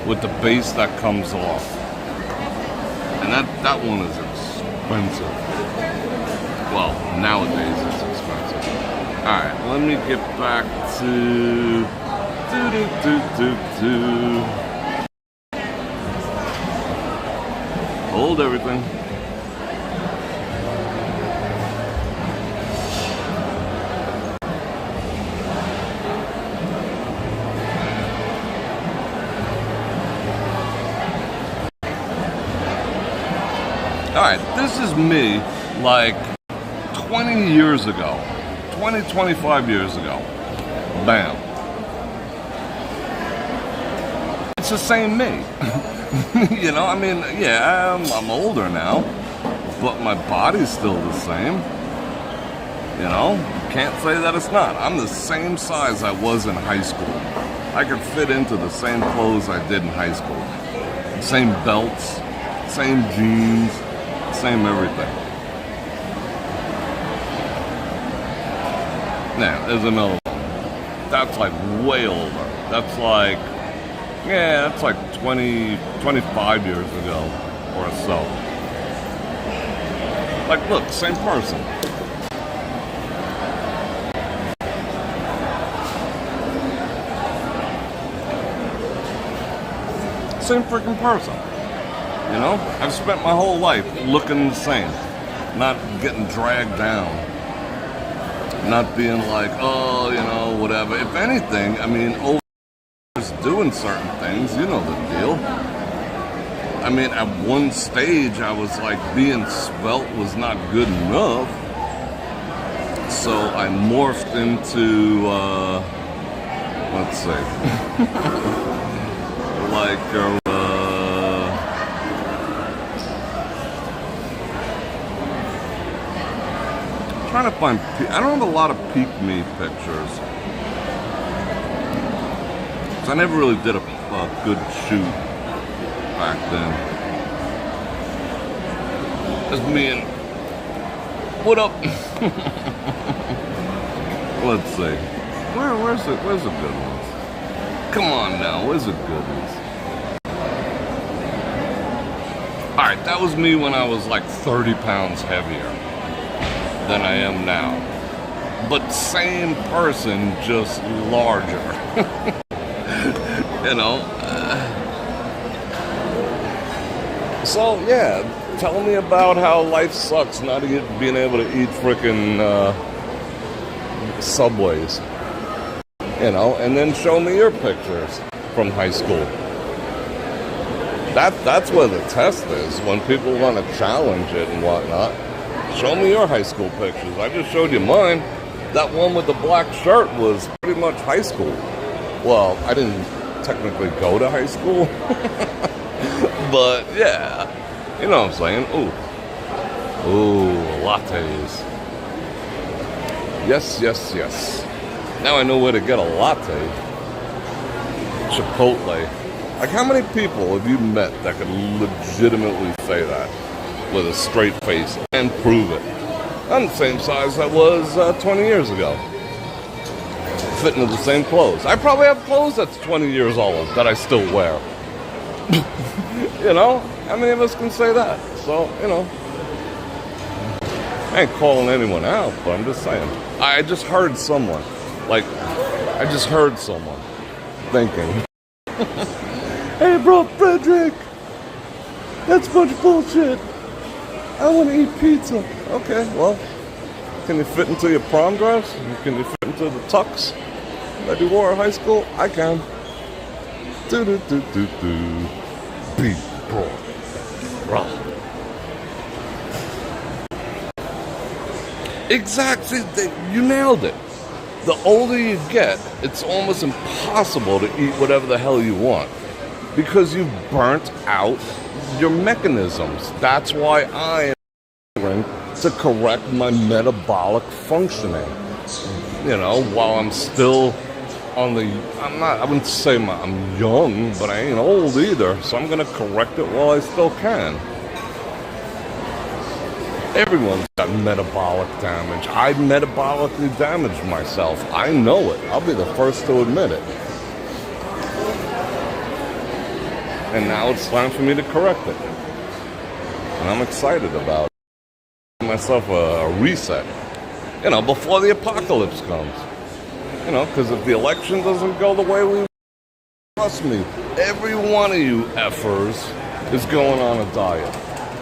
With the base that comes off. And that one is expensive. Well, nowadays it's expensive. Alright, let me get back to... Hold everything. Alright, this is me like 20 years ago. 25 years ago. Bam. It's the same me. You know, I mean, yeah, I'm older now, but my body's still the same. You know, can't say that it's not. I'm the same size I was in high school. I could fit into the same clothes I did in high school. Same belts, same jeans, same everything. Now, there's another one. That's like way older. That's like, yeah, that's like 25 years ago or so. Like, look, same person. Same freaking person. You know, I've spent my whole life looking the same, not getting dragged down, not being like, oh, you know, whatever. If anything, I mean, over doing certain things, you know the deal. I mean, at one stage, I was like, being svelte was not good enough, so I morphed into, let's see, like, trying to find, I don't have a lot of peak me pictures. So I never really did a good shoot back then. It's me and, what up? Let's see. Where's the good ones? Come on now, where's the good ones? Alright, that was me when I was like 30 pounds heavier than I am now. But same person, just larger. You know? So, yeah, tell me about how life sucks not being able to eat frickin' Subways. You know, and then show me your pictures from high school. That's where the test is, when people want to challenge it and whatnot. Show me your high school pictures. I just showed you mine. That one with the black shirt was pretty much high school. Well, I didn't technically go to high school. But yeah, you know what I'm saying? Ooh, lattes. Yes, yes, yes. Now I know where to get a latte. Chipotle. Like, how many people have you met that could legitimately say that with a straight face and prove it? I'm the same size I was 20 years ago. Fitting into the same clothes. I probably have clothes that's 20 years old that I still wear. You know? How many of us can say that? So, you know. I ain't calling anyone out, but I'm just saying. I just heard someone. Thinking. Hey, Bror Fredrik, that's much bullshit. I want to eat pizza. Okay, well, can you fit into your prom dress? Can you fit into the tux that you wore in high school? I can. Be Bror. Exactly, you nailed it. The older you get, it's almost impossible to eat whatever the hell you want because you've burnt out your mechanisms. That's why I am trying to correct my metabolic functioning. You know, while I'm still on the, I wouldn't say I'm young, but I ain't old either, so I'm going to correct it while I still can. Everyone's got metabolic damage. I metabolically damaged myself. I know it. I'll be the first to admit it. And now it's time for me to correct it. And I'm excited about it. Give myself a reset. You know, before the apocalypse comes. You know, because if the election doesn't go the way we want, trust me, every one of you effers is going on a diet.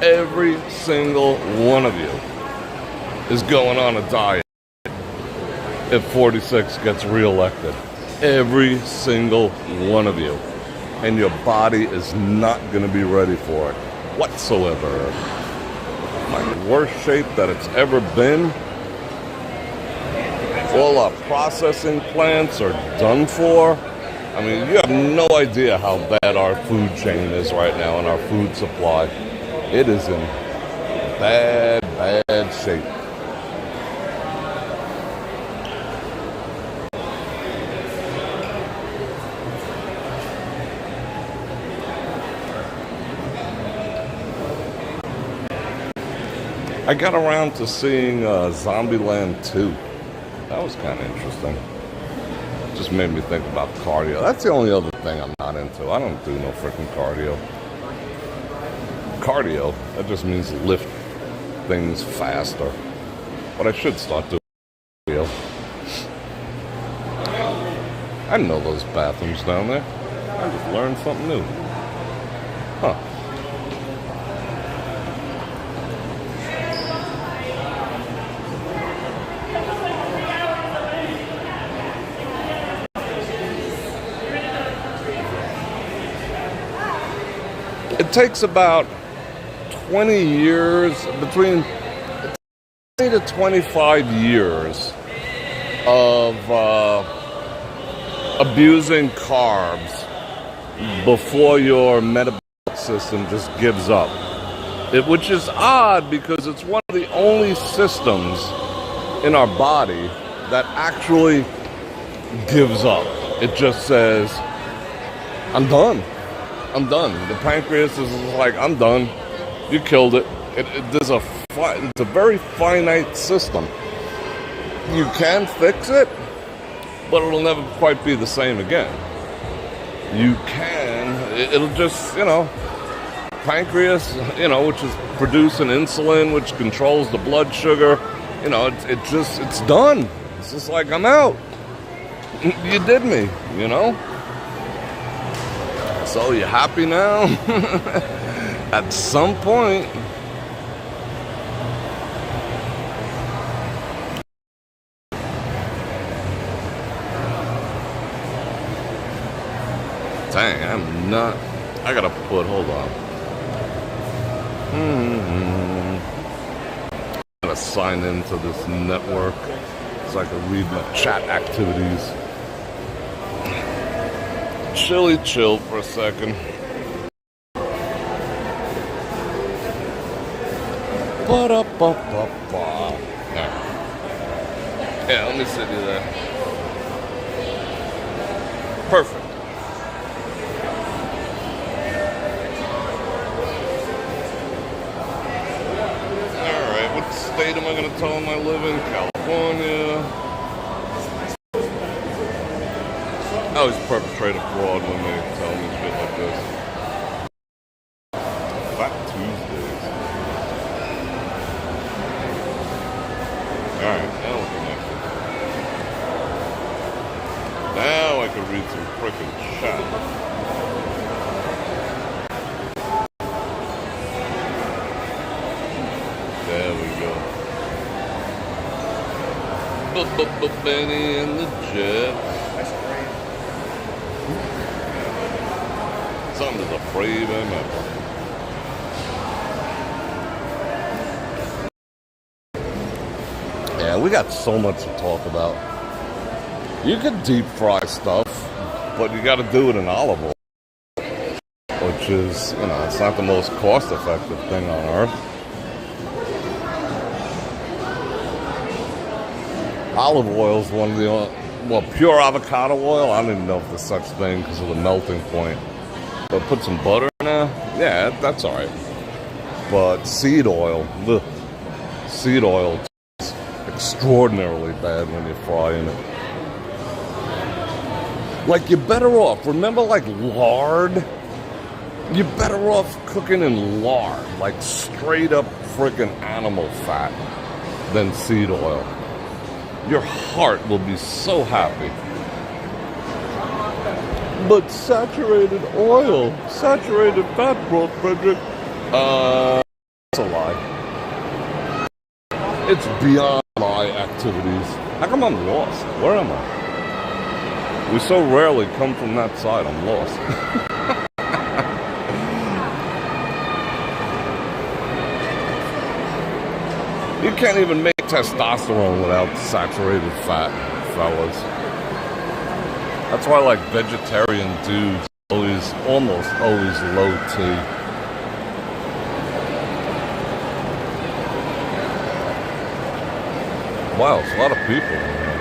Every single one of you is going on a diet if 46 gets reelected. Every single one of you. And your body is not going to be ready for it whatsoever. My worst shape that it's ever been. All our processing plants are done for. I mean, you have no idea how bad our food chain is right now and our food supply. It is in bad, bad shape. I got around to seeing Zombieland 2. That was kind of interesting. Just made me think about cardio. That's the only other thing I'm not into. I don't do no freaking cardio. Cardio, that just means lift things faster. But I should start doing cardio. I didn't know those bathrooms down there. I just learned something new. Huh. It takes about 20 years, between 20 to 25 years of abusing carbs before your metabolic system just gives up. Which is odd because it's one of the only systems in our body that actually gives up. It just says, I'm done. I'm done. The pancreas is like, I'm done. You killed it. It's a very finite system. You can fix it, but it'll never quite be the same again. You can. It'll just, pancreas, which is producing insulin, which controls the blood sugar. It's done. It's just like, I'm out. You did me, So you happy now? At some point. Dang, I'm not. I gotta hold on. I gotta sign into this network. so I can read my chat activities. Chilly chill for a second. Ba-da-ba-ba-ba. Yeah, let me sit you there. Perfect. Alright, what state am I going to tell them I live in? California. I always perpetrate a fraud when they tell me shit like this. Fat Tuesdays. Alright, now we're connected. Now I can read some frickin' chat. There we go. Benny and the Jets. Something's afraid I'm ever. Yeah, we got so much to talk about. You can deep fry stuff, but you got to do it in olive oil, which is, you know, it's not the most cost-effective thing on earth. Olive oil is one of the only, well, pure avocado oil, I don't even know if there's such thing because of the melting point. But put some butter in there, yeah, that's all right. But seed oil, ugh. Seed oil is extraordinarily bad when you're frying it. Like, you're better off, remember like lard? You're better off cooking in lard, like straight up freaking animal fat, than seed oil. Your heart will be so happy. But saturated oil, saturated fat, Bror Fredrik, it's a lie. It's beyond my activities. How come I'm lost? Where am I? We so rarely come from that side, I'm lost. You can't even make testosterone without saturated fat, fellas. That's why, like, vegetarian dudes almost always low T. Wow, it's a lot of people in here.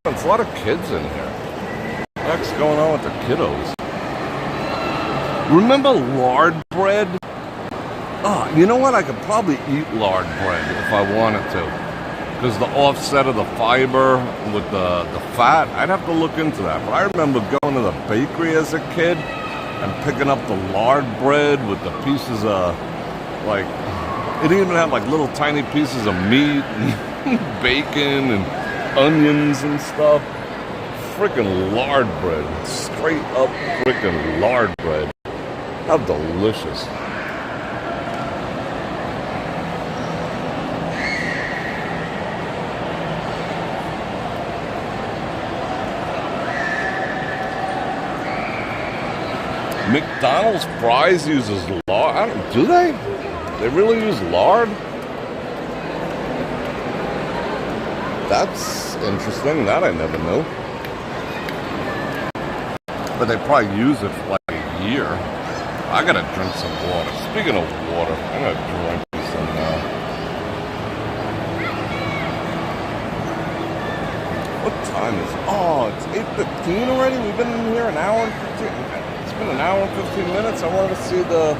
It's a lot of kids in here. What's going on with the kiddos? Remember lard bread? Oh, you know what? I could probably eat lard bread if I wanted to. Because the offset of the fiber with the fat, I'd have to look into that. But I remember going to the bakery as a kid and picking up the lard bread with the pieces of, like, it even had like little tiny pieces of meat and bacon and onions and stuff. Freaking lard bread. Straight up freaking lard bread. How delicious. McDonald's fries uses lard. Do they? They really use lard? That's interesting. That I never knew. But they probably use it for like a year. I gotta drink some water. Speaking of water, I'm gonna drink some now. What time is it? Oh, it's 8:15 already? We've been in here an hour and 15 minutes. It's been an hour and 15 minutes. I wanted to see the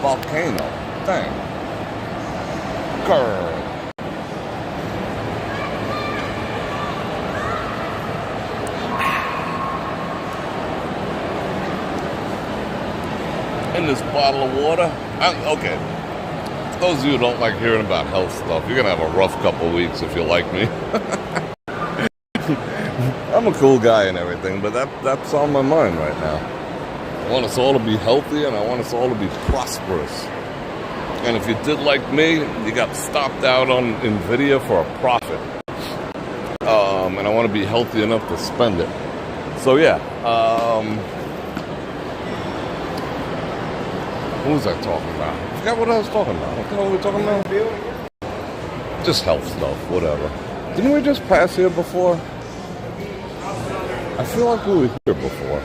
volcano thing. Grr. In this bottle of water. Okay. For those of you who don't like hearing about health stuff, you're gonna have a rough couple weeks if you like me. I'm a cool guy and everything, but that's on my mind right now. I want us all to be healthy, and I want us all to be prosperous. And if you did like me, you got stopped out on NVIDIA for a profit. And I want to be healthy enough to spend it. So yeah. What was I talking about? I forgot what I was talking about. What the hell were we talking about? Just health stuff, whatever. Didn't we just pass here before? I feel like we were here before.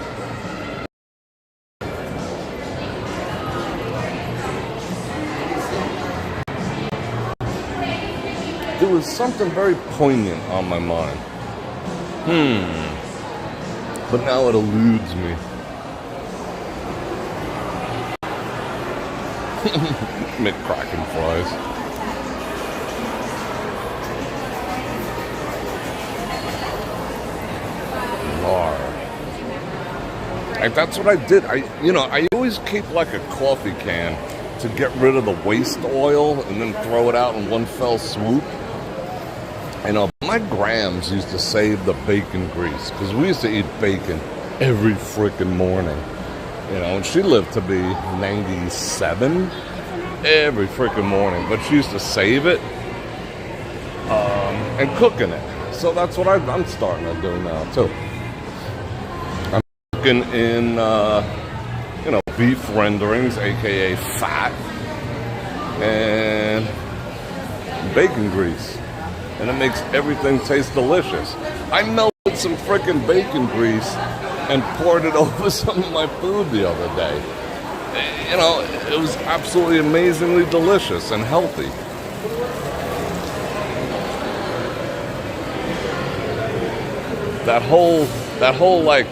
There was something very poignant on my mind. But now it eludes me. McCracken fries. Like, that's what I did. I always keep like a coffee can to get rid of the waste oil and then throw it out in one fell swoop. My grams used to save the bacon grease because we used to eat bacon every freaking morning. And she lived to be 97 every freaking morning, but she used to save it and cook in it. So that's what I'm starting to do now too. I'm cooking in beef renderings, aka fat, and bacon grease. And it makes everything taste delicious. I melted some freaking bacon grease and poured it over some of my food the other day. It was absolutely amazingly delicious and healthy. That whole like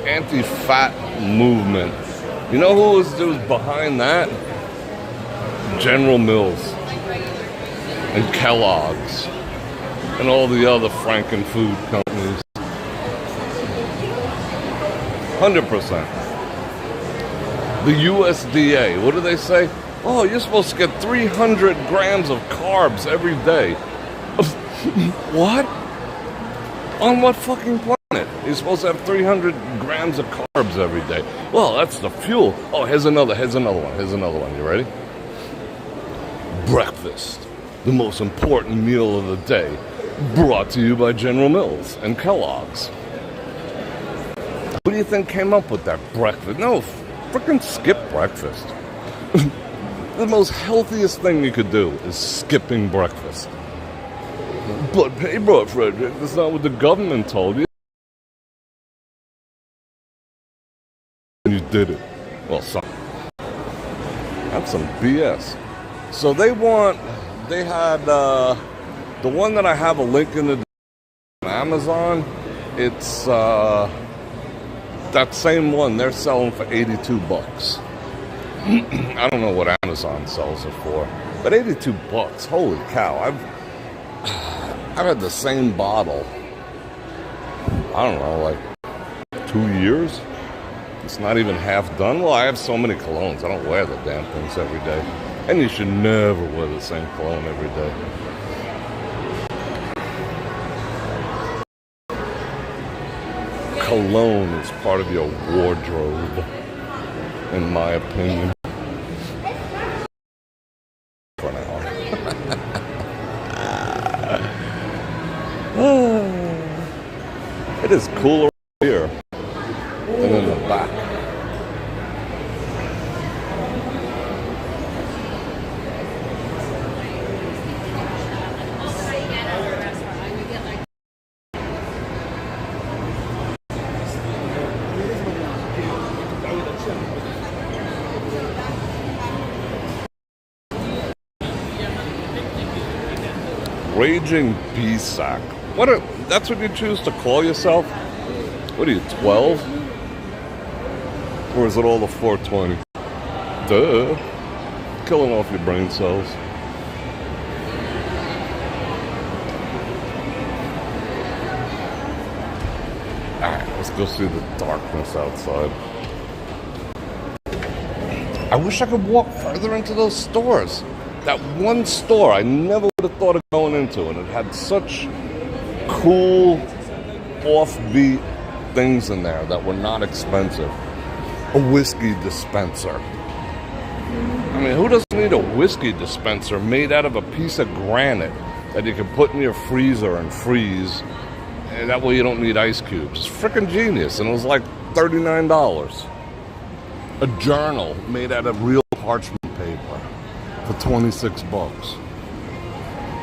anti-fat movement. You know who was behind that? General Mills and Kellogg's and all the other Franken-food companies. 100%. The USDA, what do they say? Oh, you're supposed to get 300 grams of carbs every day. What? On what fucking planet? You're supposed to have 300 grams of carbs every day. Well, that's the fuel. Oh, here's another one. You ready? Breakfast. The most important meal of the day. Brought to you by General Mills and Kellogg's. Who do you think came up with that breakfast? No, frickin' skip breakfast. The most healthiest thing you could do is skipping breakfast. But hey, Bror Fredrik, that's not what the government told you. And you did it. Well, that's some BS. So they had, the one that I have a link in the Amazon, it's, that same one they're selling for $82. I don't know what Amazon sells it for, but $82, holy cow. I've had the same bottle, I don't know, like 2 years. It's not even half done. Well, I have so many colognes, I don't wear the damn things every day. And you should never wear the same cologne every day. Cologne is part of your wardrobe, in my opinion. For now. It is cooler here than in the back. Raging B-sack. That's what you choose to call yourself? What are you, 12? Or is it all the 420? Duh. Killing off your brain cells. Alright, let's go see the darkness outside. I wish I could walk further into those stores. That one store I never would have thought of going into, and it had such cool, offbeat things in there that were not expensive. A whiskey dispenser. I mean, who doesn't need a whiskey dispenser made out of a piece of granite that you can put in your freezer and freeze, and that way you don't need ice cubes? It's freaking genius, and it was like $39. A journal made out of real parchment paper for $26.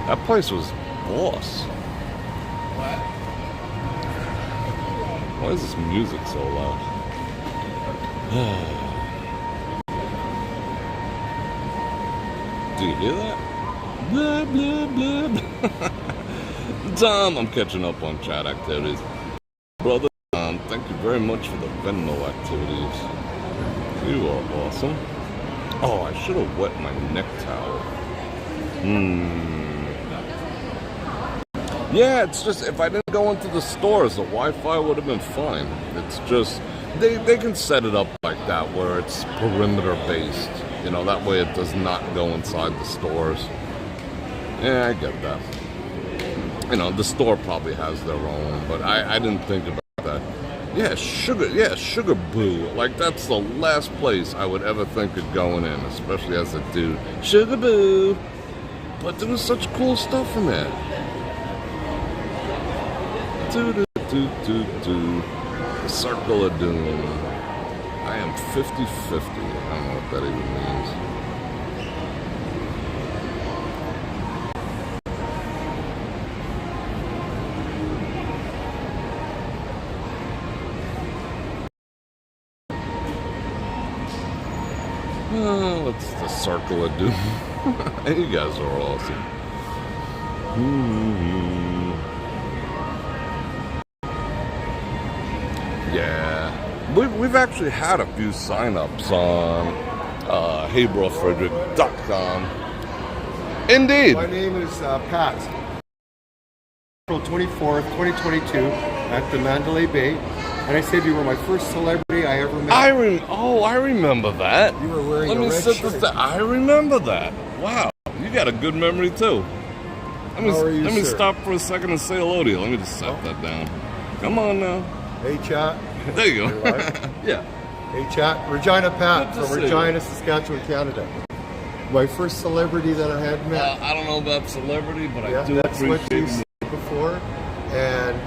That place was boss. Why is this music so loud? Do you hear that? Blah, blah, blah. Tom, I'm catching up on chat activities. Brother Tom, thank you very much for the Venmo activities. You are awesome. Oh, I should have wet my neck towel. Yeah, it's just, if I didn't go into the stores, the Wi-Fi would have been fine. It's just, they can set it up like that where it's perimeter based. You know, that way it does not go inside the stores. Yeah, I get that. You know, the store probably has their own, but I didn't think about that. Yeah, Sugar Boo. Like, that's the last place I would ever think of going in, especially as a dude. Sugar Boo. But there was such cool stuff in there. The Circle of Doom. I am 50-50. I don't know what that even means. Oh, it's the Circle of Doom. You guys are awesome. Yeah. We've actually had a few sign-ups on HeyBrorFredrik.com. Indeed. My name is Pat. April 24th, 2022 at the Mandalay Bay. And I said you were my first celebrity I ever met. I remember that. You were wearing Let a me red set shirt. this down. I remember that. Wow. You got a good memory, too. Let me sir? stop for a second and say hello to you. Let me just set that down. Come on now. Hey, chat. There you go. Yeah. Hey, chat. Regina Pat Good to from see Regina, Saskatchewan, Canada. My first celebrity that I had met. I don't know about celebrity, but I do that's what you appreciate said before. And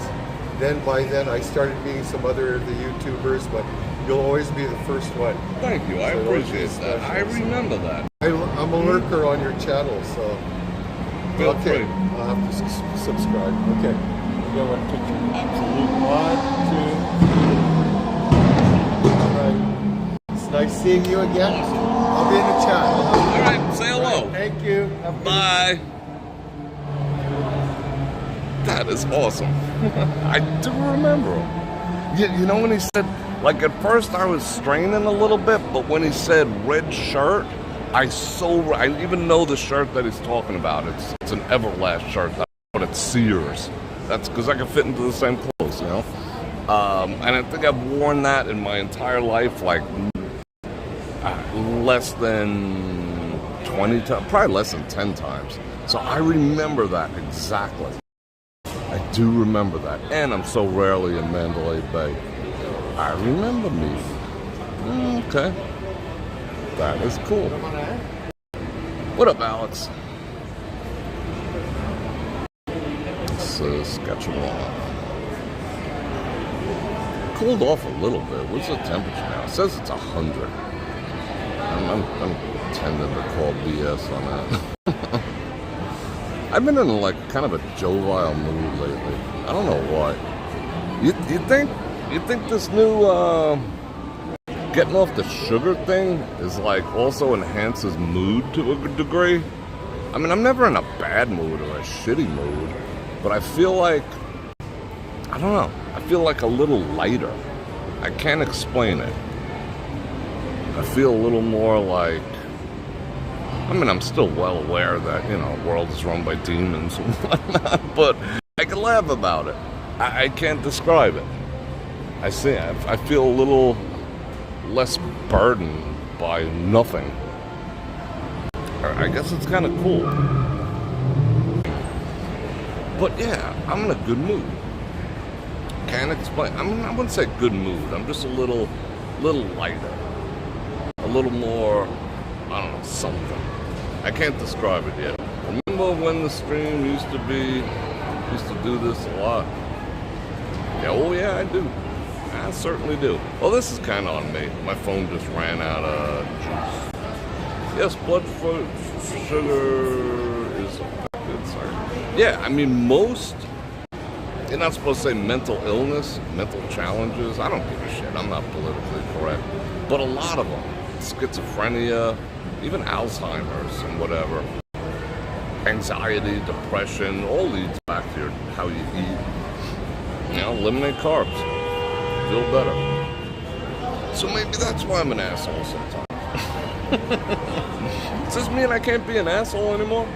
then by then I started meeting some other of the YouTubers, but you'll always be the first one. Thank you. I So appreciate those are that. I special. remember that. I'm a lurker on your channel, so Feel okay. free. I'll have to subscribe. Okay. You got one picture. Absolutely. 1, 2, 3. All right. It's nice seeing you again. I'll be in the chat. All right. Say hello. All right, thank you. Have a good Bye. That is awesome. I do remember him. You know when he said, like at first I was straining a little bit, but when he said red shirt, I even know the shirt that he's talking about. It's an Everlast shirt, but it's Sears. That's because I can fit into the same clothes, you know? And I think I've worn that in my entire life, like less than 20 times, probably less than 10 times. So I remember that exactly. I do remember that. And I'm so rarely in Mandalay Bay. I remember me. Okay. That is cool. What up, Alex? Saskatchewan. Cooled off a little bit. What's the temperature now? It says it's 100. I'm tending to call BS on that. I've been in like kind of a jovial mood lately. I don't know why. You think this new getting off the sugar thing is like also enhances mood to a good degree? I mean, I'm never in a bad mood or a shitty mood, but I feel like, I don't know, I feel like a little lighter. I can't explain it. I feel a little more like, I mean, I'm still well aware that, you know, the world is run by demons and whatnot, but I can laugh about it. I can't describe it. I feel a little less burdened by nothing. I guess it's kind of cool. But yeah, I'm in a good mood. Can't explain. I mean, I wouldn't say good mood. I'm just a little lighter. A little more, I don't know, something. I can't describe it yet. Remember when the stream used to do this a lot? Yeah, oh yeah, I do. I certainly do. Well, this is kind of on me. My phone just ran out of juice. Yes, blood sugar is affected. Sorry. Yeah, I mean, most You're not supposed to say mental illness, mental challenges. I don't give a shit. I'm not politically correct. But a lot of them, schizophrenia, even Alzheimer's and whatever, anxiety, depression, all leads back to how you eat. You know, eliminate carbs. Feel better. So maybe that's why I'm an asshole sometimes. Does this mean I can't be an asshole anymore?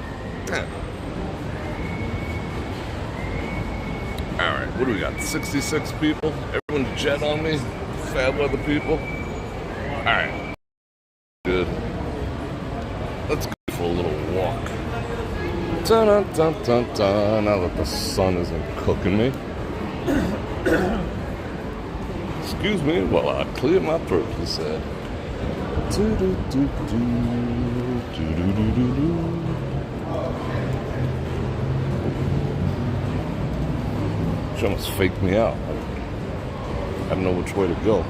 Alright, what do we got? 66 people? Everyone's jet on me? Fab weather people? Alright. Good. Let's go for a little walk. Dun-dun-dun-dun-dun. Now that the sun isn't cooking me. Excuse me while I clear my throat, he said. She almost faked me out. I don't know which way to go.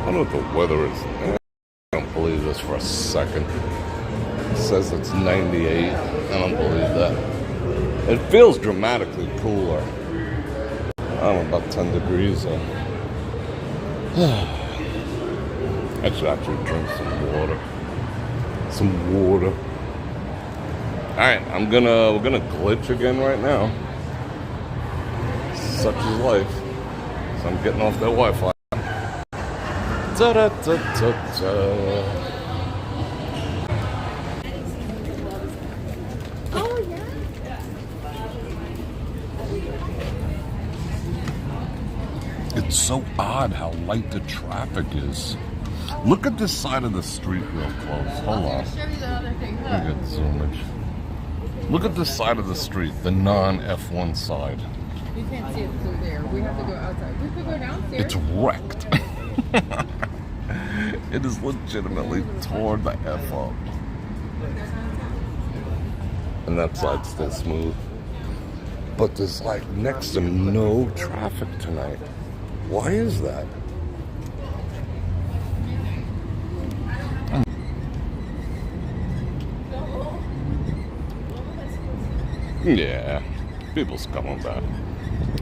I don't know what the weather is. I don't believe this for a second. It says it's 98. I don't believe that. It feels dramatically cooler. I don't know, about 10 degrees. I should actually drink some water. Some water. Alright, we're gonna glitch again right now. Such is life. So I'm getting off that Wi-Fi. Da-da-da-da-da. It's so odd how light the traffic is. Look at this side of the street real close. Hold on. Show you the other thing. Let me get zoomage. Look at this side of the street, the non-F1 side. You can't see it through there. We have to go outside. We could go downstairs. It's wrecked. It is legitimately tore the F up. And that side's still smooth. But there's like next to no traffic tonight. Why is that? Yeah, people's coming back.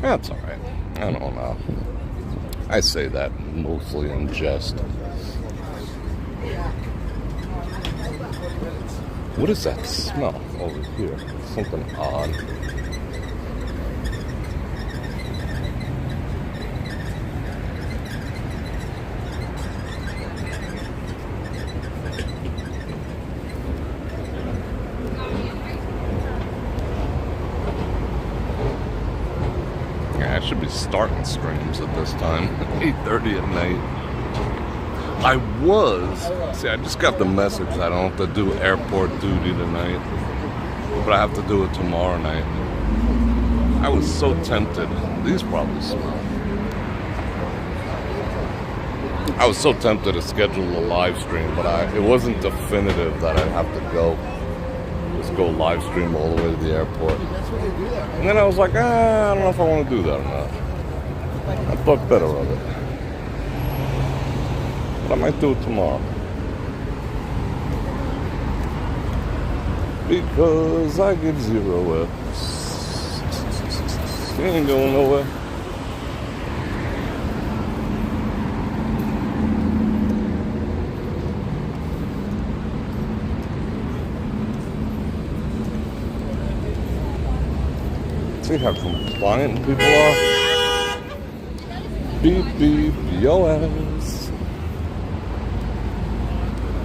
That's alright. I don't know. I say that mostly in jest. What is that smell over here? Something odd. I should be starting streams at this time, 8:30 at night. I just got the message that I don't have to do airport duty tonight, but I have to do it tomorrow night. I was so tempted. These probably smell. I was so tempted to schedule a live stream, but it wasn't definitive that I'd have to go. Just go live stream all the way to the airport. And then I was like, I don't know if I want to do that or not. I thought better of it. But I might do it tomorrow. Because I give 0 F's. You ain't going nowhere. See how compliant people are? Beep, beep, yo ass.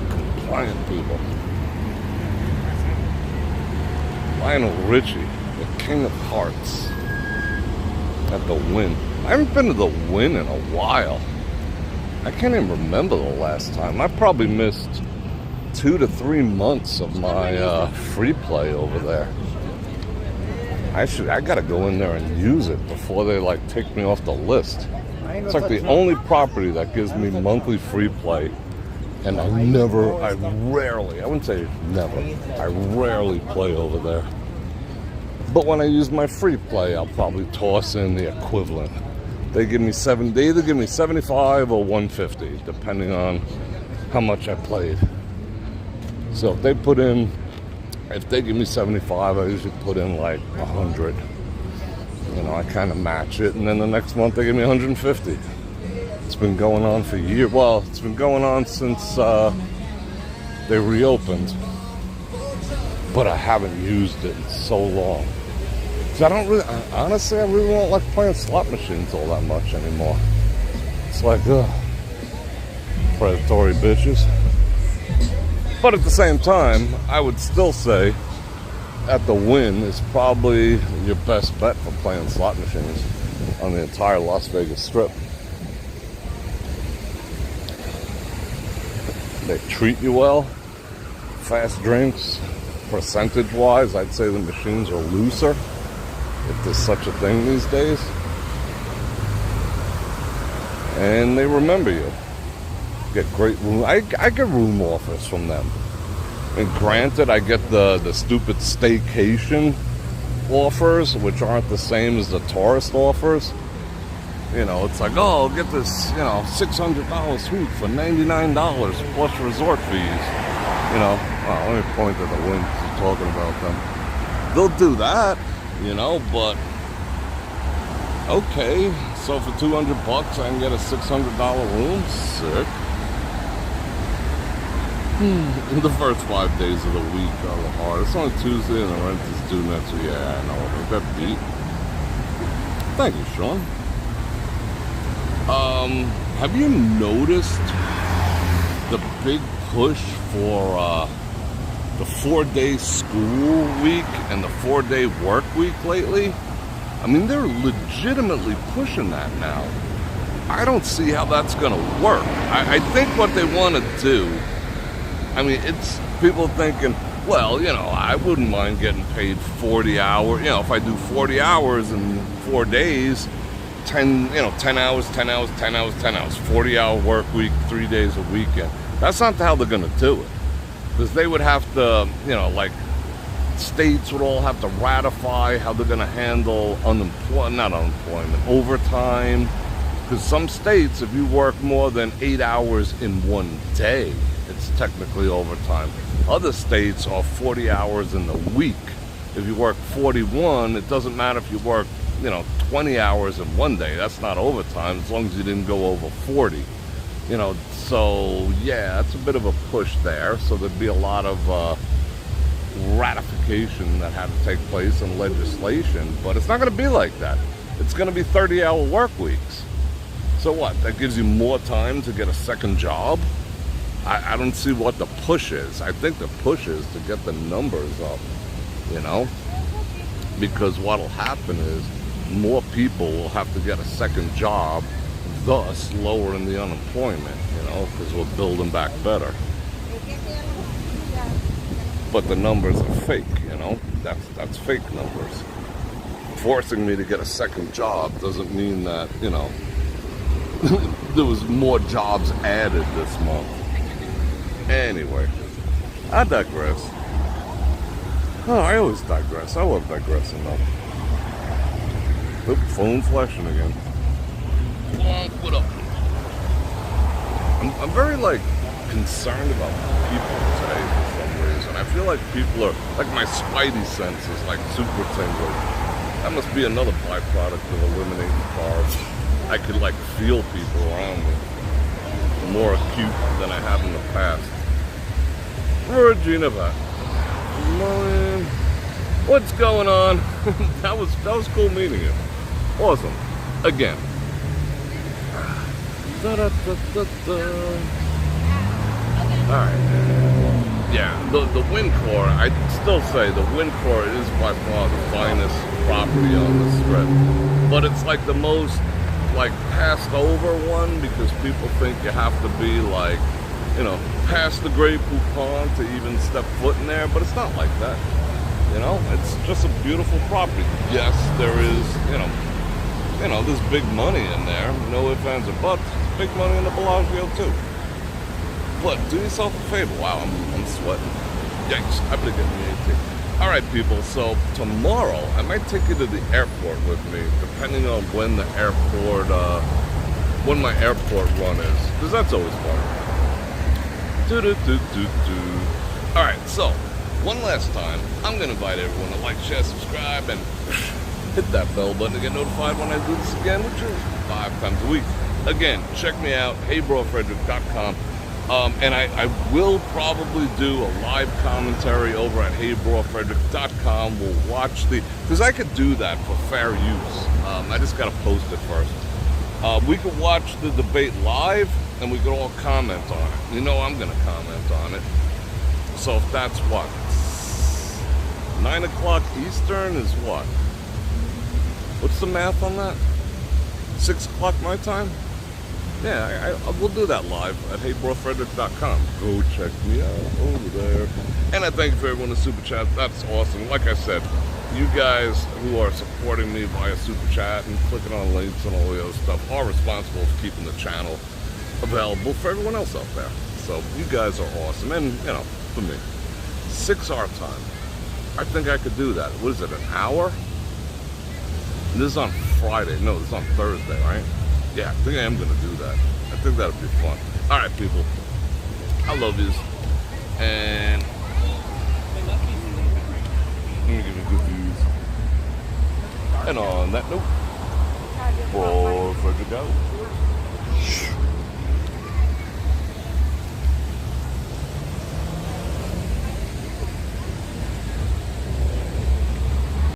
Compliant people. Lionel Richie, the King of Hearts. At the Win. I haven't been to the Win in a while. I can't even remember the last time. I probably missed 2 to 3 months of my free play over there. I gotta go in there and use it before they like take me off the list. It's like the only property that gives me monthly free play, and I wouldn't say never, I rarely play over there. But when I use my free play, I'll probably toss in the equivalent. They either give me 75 or 150, depending on how much I played. So if they give me 75, I usually put in like 100. You know, I kind of match it, and then the next month they give me 150. It's been going on for years. Well, it's been going on since they reopened, but I haven't used it in so long. So I really don't like playing slot machines all that much anymore. It's like, predatory bitches. But at the same time, I would still say at the Wynn is probably your best bet for playing slot machines on the entire Las Vegas Strip. They treat you well. Fast drinks. Percentage-wise, I'd say the machines are looser, if there's such a thing these days. And they remember you. Get great room. I get room offers from them. And granted, I get the stupid staycation offers, which aren't the same as the tourist offers. You know, it's like, oh, I'll get this, $600 suite for $99 plus resort fees. You know, well, let me point to the Wynn you're talking about them. They'll do that, but okay. So for $200, I can get a $600 room. Sick. The first 5 days of the week are the hardest. It's only Tuesday and the rent is due next week. Yeah, I know. I got beat. Thank you, Sean. Have you noticed the big push for the 4-day school week and the 4-day work week lately? I mean, they're legitimately pushing that now. I don't see how that's going to work. I think what they want to do, I mean, it's people thinking, well, I wouldn't mind getting paid 40 hours. If I do 40 hours in 4 days, 10 hours, 10 hours, 10 hours, 10 hours, 40-hour work week, 3 days a weekend. That's not how they're going to do it. Because they would have to, states would all have to ratify how they're going to handle overtime. Because some states, if you work more than 8 hours in one day, it's technically overtime. Other states are 40 hours in the week. If you work 41, it doesn't matter if you work, 20 hours in one day. That's not overtime as long as you didn't go over 40. So yeah, it's a bit of a push there. So there'd be a lot of ratification that had to take place in legislation, but it's not going to be like that. It's going to be 30-hour work weeks. So what? That gives you more time to get a second job? I don't see what the push is. I think the push is to get the numbers up, because what'll happen is more people will have to get a second job, thus lowering the unemployment, because we're building back better. But the numbers are fake, that's fake numbers. Forcing me to get a second job doesn't mean that, there was more jobs added this month. Anyway, I digress. Oh, I always digress. I love digressing though. Oop, phone flashing again. What up? I'm very concerned about people today for some reason. I feel like people are my spidey sense is super tingling. That must be another byproduct of eliminating carbs. I could feel people around me more acute than I have in the past. Regina, what's going on? that was cool meeting you. Awesome. Again. Alright. Yeah, the Wind Core, I'd still say the Wind Core is by far the finest property on the Strip. But it's the most passed over one, because people think you have to be past the Grey Poupon to even step foot in there, but it's not like that. It's just a beautiful property. Yes, there is, there's big money in there. No ifs, ands, or buts. Big money in the Bellagio too. But do yourself a favor. Wow, I'm sweating. Yikes, I better get me 18. All right, people. So tomorrow I might take you to the airport with me, depending on when the airport, when my airport run is, because that's always fun. All right. So one last time, I'm gonna invite everyone to like, share, subscribe, and hit that bell button to get notified when I do this again, which is 5 times a week. Again, check me out, heybrorfredrik.com. And I will probably do a live commentary over at heybrorfredrik.com. We'll watch because I could do that for fair use. I just got to post it first. We could watch the debate live, and we could all comment on it. You know I'm going to comment on it. So if that's what? 9 o'clock Eastern is what? What's the math on that? 6 o'clock my time? Yeah, we'll do that live at heybrorfredrik.com. Go check me out over there. And I thank you for everyone in the Super Chat. That's awesome. Like I said, you guys who are supporting me via Super Chat and clicking on links and all the other stuff are responsible for keeping the channel available for everyone else out there. So you guys are awesome. And, you know, for me, 6 our time. I think I could do that. What is it, an hour? And this is on Friday. No, this is on Thursday, right? Yeah, I think I am going to do that. I think that'll be fun. All right, people. I love yous. And let me give you good news. And on that note, Bror Fredrik out.